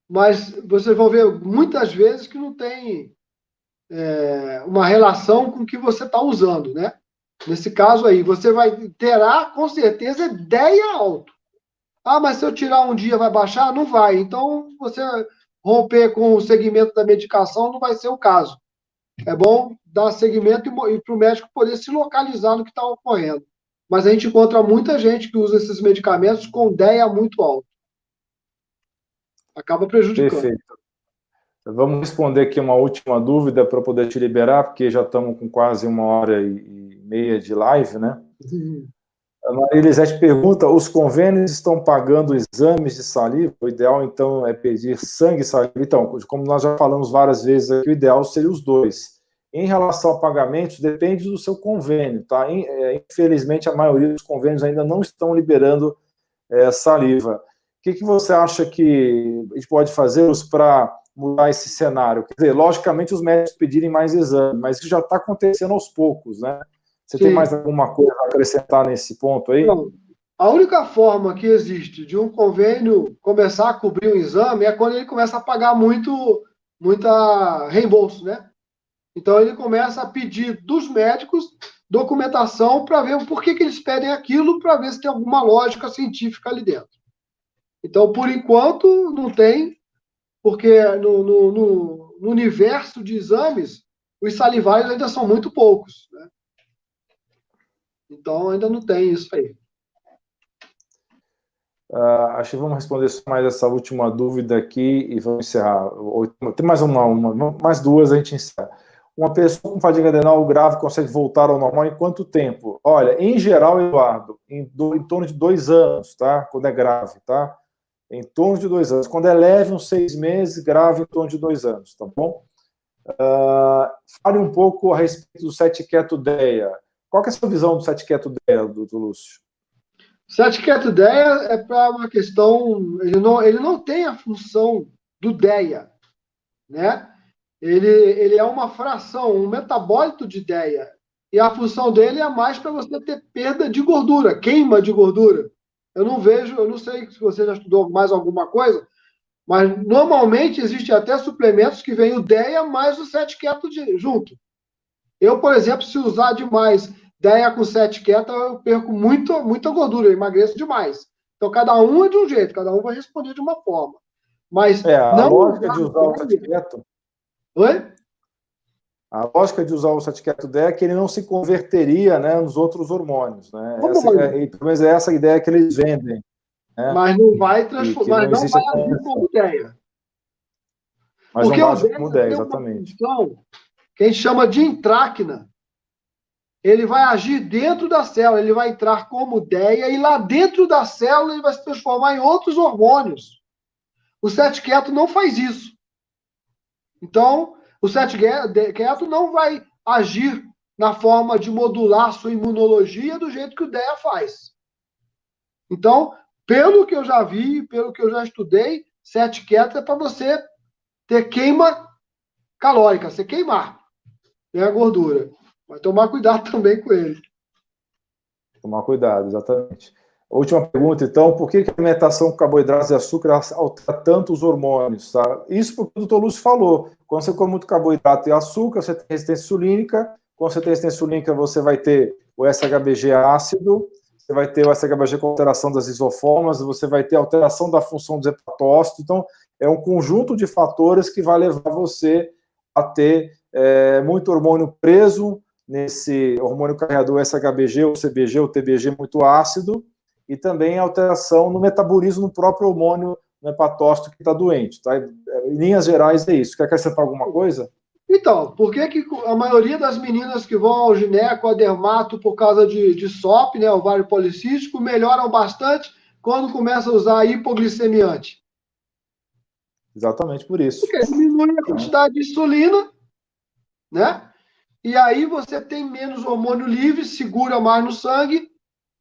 mas vocês vão ver muitas vezes que não tem uma relação com o que você está usando, né? Nesse caso aí, você terá, com certeza, ideia alto. Ah, mas se eu tirar um dia vai baixar? Não vai. Então, você romper com o segmento da medicação não vai ser o caso. É bom dar segmento e para o médico poder se localizar no que está ocorrendo. Mas a gente encontra muita gente que usa esses medicamentos com DEA muito alto. Acaba prejudicando. Perfeito. Vamos responder aqui uma última dúvida para poder te liberar, porque já estamos com quase 1h30 de live, né? A Maria Elisete pergunta, os convênios estão pagando exames de saliva? O ideal, então, é pedir sangue e saliva? Então, como nós já falamos várias vezes aqui, o ideal seria os dois. Em relação a pagamentos, depende do seu convênio, tá? Infelizmente, a maioria dos convênios ainda não estão liberando saliva. O que você acha que a gente pode fazer para mudar esse cenário? Quer dizer, logicamente, os médicos pedirem mais exames, mas isso já está acontecendo aos poucos, né? Você Sim. tem mais alguma coisa a acrescentar nesse ponto aí? Não. A única forma que existe de um convênio começar a cobrir um exame é quando ele começa a pagar muita reembolso, né? Então, ele começa a pedir dos médicos documentação para ver por que eles pedem aquilo, para ver se tem alguma lógica científica ali dentro. Então, por enquanto, não tem, porque no universo de exames, os salivários ainda são muito poucos, né? Então, ainda não tem isso aí. Acho que vamos responder só mais essa última dúvida aqui e vamos encerrar. Tem mais mais duas, a gente encerra. Uma pessoa com fadiga adrenal grave consegue voltar ao normal em quanto tempo? Olha, em geral, Eduardo, em torno de 2 anos, tá? Quando é grave, tá? Em torno de 2 anos. Quando é leve, uns 6 meses, grave, em torno de 2 anos, tá bom? Fale um pouco a respeito do sete quieto DEA. Qual que é a sua visão do sete quieto DEA, doutor Lúcio? Sete quieto DEA é para uma questão... Ele não tem a função do DEA, né? Ele é uma fração, um metabólito de DEA. E a função dele é mais para você ter perda de gordura, queima de gordura. Eu não sei se você já estudou mais alguma coisa, mas normalmente existe até suplementos que vem o DEA mais o sete quieto junto. Eu, por exemplo, se usar demais DEA com sete quieto, eu perco muita gordura, eu emagreço demais. Então, cada um é de um jeito, cada um vai responder de uma forma. Mas a não lógica de usar o sete quieto... Oi? A lógica de usar o sete quieto DEA é que ele não se converteria, né, nos outros hormônios, né? Pelo menos é essa a ideia que eles vendem. Né? Mas não vai transformar, não vai agir como DEA. Mas porque não age como DEA, exatamente. Que a gente chama de intráquina. Ele vai agir dentro da célula, ele vai entrar como DEA e lá dentro da célula ele vai se transformar em outros hormônios. O sete quieto não faz isso. Então, o sete quieto não vai agir na forma de modular sua imunologia do jeito que o DEA faz. Então, pelo que eu já vi, pelo que eu já estudei, sete quieto é para você ter queima calórica, você queimar, né, a gordura. Mas tomar cuidado também com ele. Tomar cuidado, exatamente. A última pergunta, então, por que a alimentação com carboidratos e açúcar altera tanto os hormônios? Tá? Isso porque o doutor Lúcio falou. Quando você come muito carboidrato e açúcar, você tem resistência insulínica. Quando você tem resistência insulínica, você vai ter o SHBG ácido, você vai ter o SHBG com alteração das isoformas, você vai ter alteração da função dos hepatócitos. Então, é um conjunto de fatores que vai levar você a ter muito hormônio preso nesse hormônio carregador SHBG, ou CBG, ou TBG muito ácido, e também alteração no metabolismo do próprio hormônio no hepatócito que está doente. Tá? Em linhas gerais é isso. Quer acrescentar alguma coisa? Então, por que a maioria das meninas que vão ao gineco, a dermato, por causa de SOP, né, ovário policístico, melhoram bastante quando começam a usar hipoglicemiante? Exatamente por isso. Porque diminui a quantidade de insulina, né? E aí você tem menos hormônio livre, segura mais no sangue,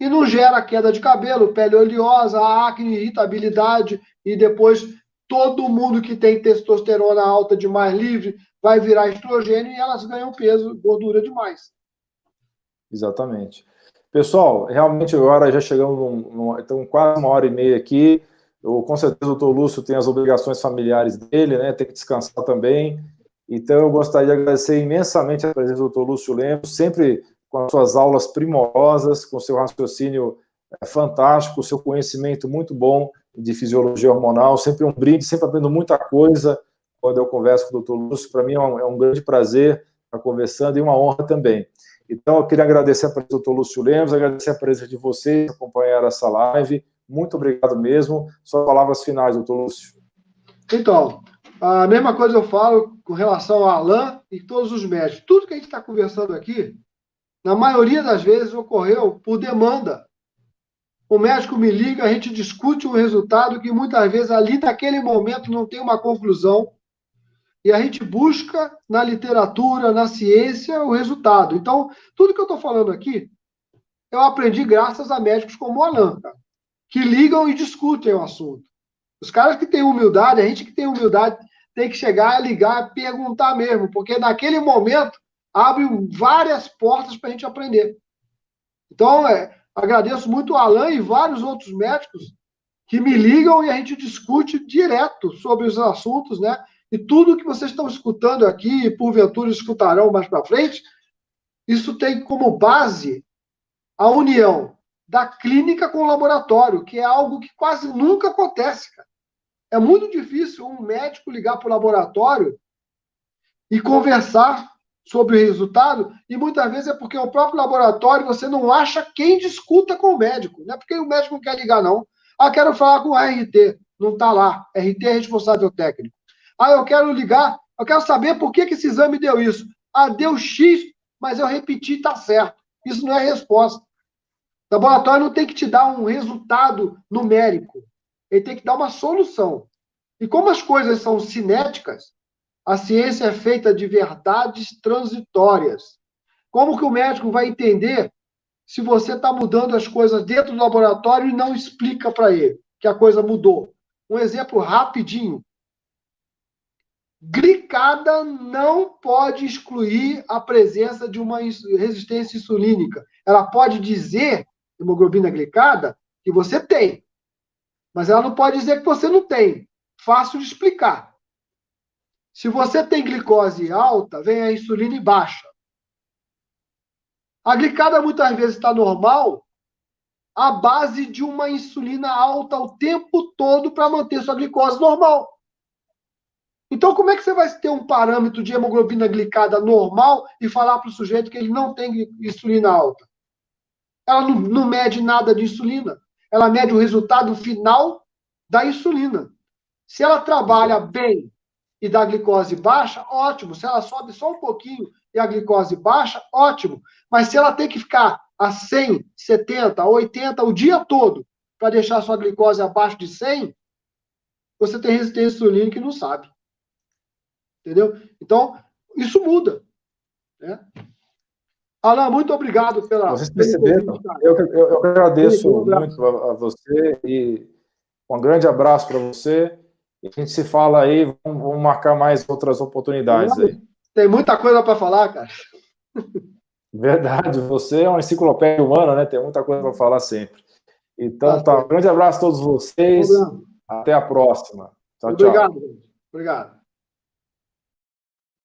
e não gera queda de cabelo, pele oleosa, acne, irritabilidade, e depois todo mundo que tem testosterona alta demais livre vai virar estrogênio e elas ganham peso, gordura demais. Exatamente. Pessoal, realmente agora já chegamos então quase 1h30 aqui. Com certeza o doutor Lúcio tem as obrigações familiares dele, né? Tem que descansar também. Então eu gostaria de agradecer imensamente a presença do doutor Lúcio Lemos, sempre com as suas aulas primorosas, com seu raciocínio fantástico, seu conhecimento muito bom de fisiologia hormonal, sempre um brinde, sempre aprendo muita coisa quando eu converso com o doutor Lúcio. Para mim é um grande prazer estar conversando e uma honra também. Então eu queria agradecer a presença do doutor Lúcio Lemos, agradecer a presença de vocês que acompanharam essa live. Muito obrigado mesmo. Suas palavras finais, doutor Lúcio. Então, a mesma coisa eu falo com relação ao Alain e todos os médicos. Tudo que a gente está conversando aqui, na maioria das vezes, ocorreu por demanda. O médico me liga, a gente discute um resultado que muitas vezes ali naquele momento não tem uma conclusão e a gente busca na literatura, na ciência, o resultado. Então, tudo que eu estou falando aqui, eu aprendi graças a médicos como o Alain, cara, que ligam e discutem o assunto. Os caras que têm humildade, a gente que tem humildade, tem que chegar, ligar, perguntar mesmo, porque naquele momento abre várias portas para a gente aprender. Então, agradeço muito o Alain e vários outros médicos que me ligam e a gente discute direto sobre os assuntos, né? E tudo que vocês estão escutando aqui, e porventura escutarão mais para frente, isso tem como base a união da clínica com o laboratório, que é algo que quase nunca acontece, cara. É muito difícil um médico ligar para o laboratório e conversar sobre o resultado, e muitas vezes é porque o próprio laboratório você não acha quem discuta com o médico. Não é porque o médico não quer ligar, não. Ah, quero falar com o RT. Não está lá. RT é responsável técnico. Ah, eu quero ligar, eu quero saber por que esse exame deu isso. Ah, deu X, mas eu repeti, está certo. Isso não é resposta. O laboratório não tem que te dar um resultado numérico. Ele tem que dar uma solução. E como as coisas são cinéticas, a ciência é feita de verdades transitórias. Como que o médico vai entender se você está mudando as coisas dentro do laboratório e não explica para ele que a coisa mudou? Um exemplo rapidinho. Glicada não pode excluir a presença de uma resistência insulínica. Ela pode dizer, hemoglobina glicada, que você tem, mas ela não pode dizer que você não tem. Fácil de explicar. Se você tem glicose alta, vem a insulina e baixa. A glicada muitas vezes está normal à base de uma insulina alta o tempo todo para manter sua glicose normal. Então, como é que você vai ter um parâmetro de hemoglobina glicada normal e falar para o sujeito que ele não tem insulina alta? Ela não mede nada de insulina. Ela mede o resultado final da insulina. Se ela trabalha bem e dá glicose baixa, ótimo. Se ela sobe só um pouquinho e a glicose baixa, ótimo. Mas se ela tem que ficar a 100, 70, 80 o dia todo para deixar a sua glicose abaixo de 100, você tem resistência insulínica e não sabe. Entendeu? Então, isso muda. Né? Alain, muito obrigado pela... Vocês perceberam? Eu agradeço muito a você e um grande abraço para você. E a gente se fala aí, vamos marcar mais outras oportunidades aí. Tem muita coisa para falar, cara. Verdade, você é uma enciclopédia humana, né? Tem muita coisa para falar sempre. Então, tá. Um grande abraço a todos vocês. Até a próxima. Tchau, Obrigado. tchau. Obrigado.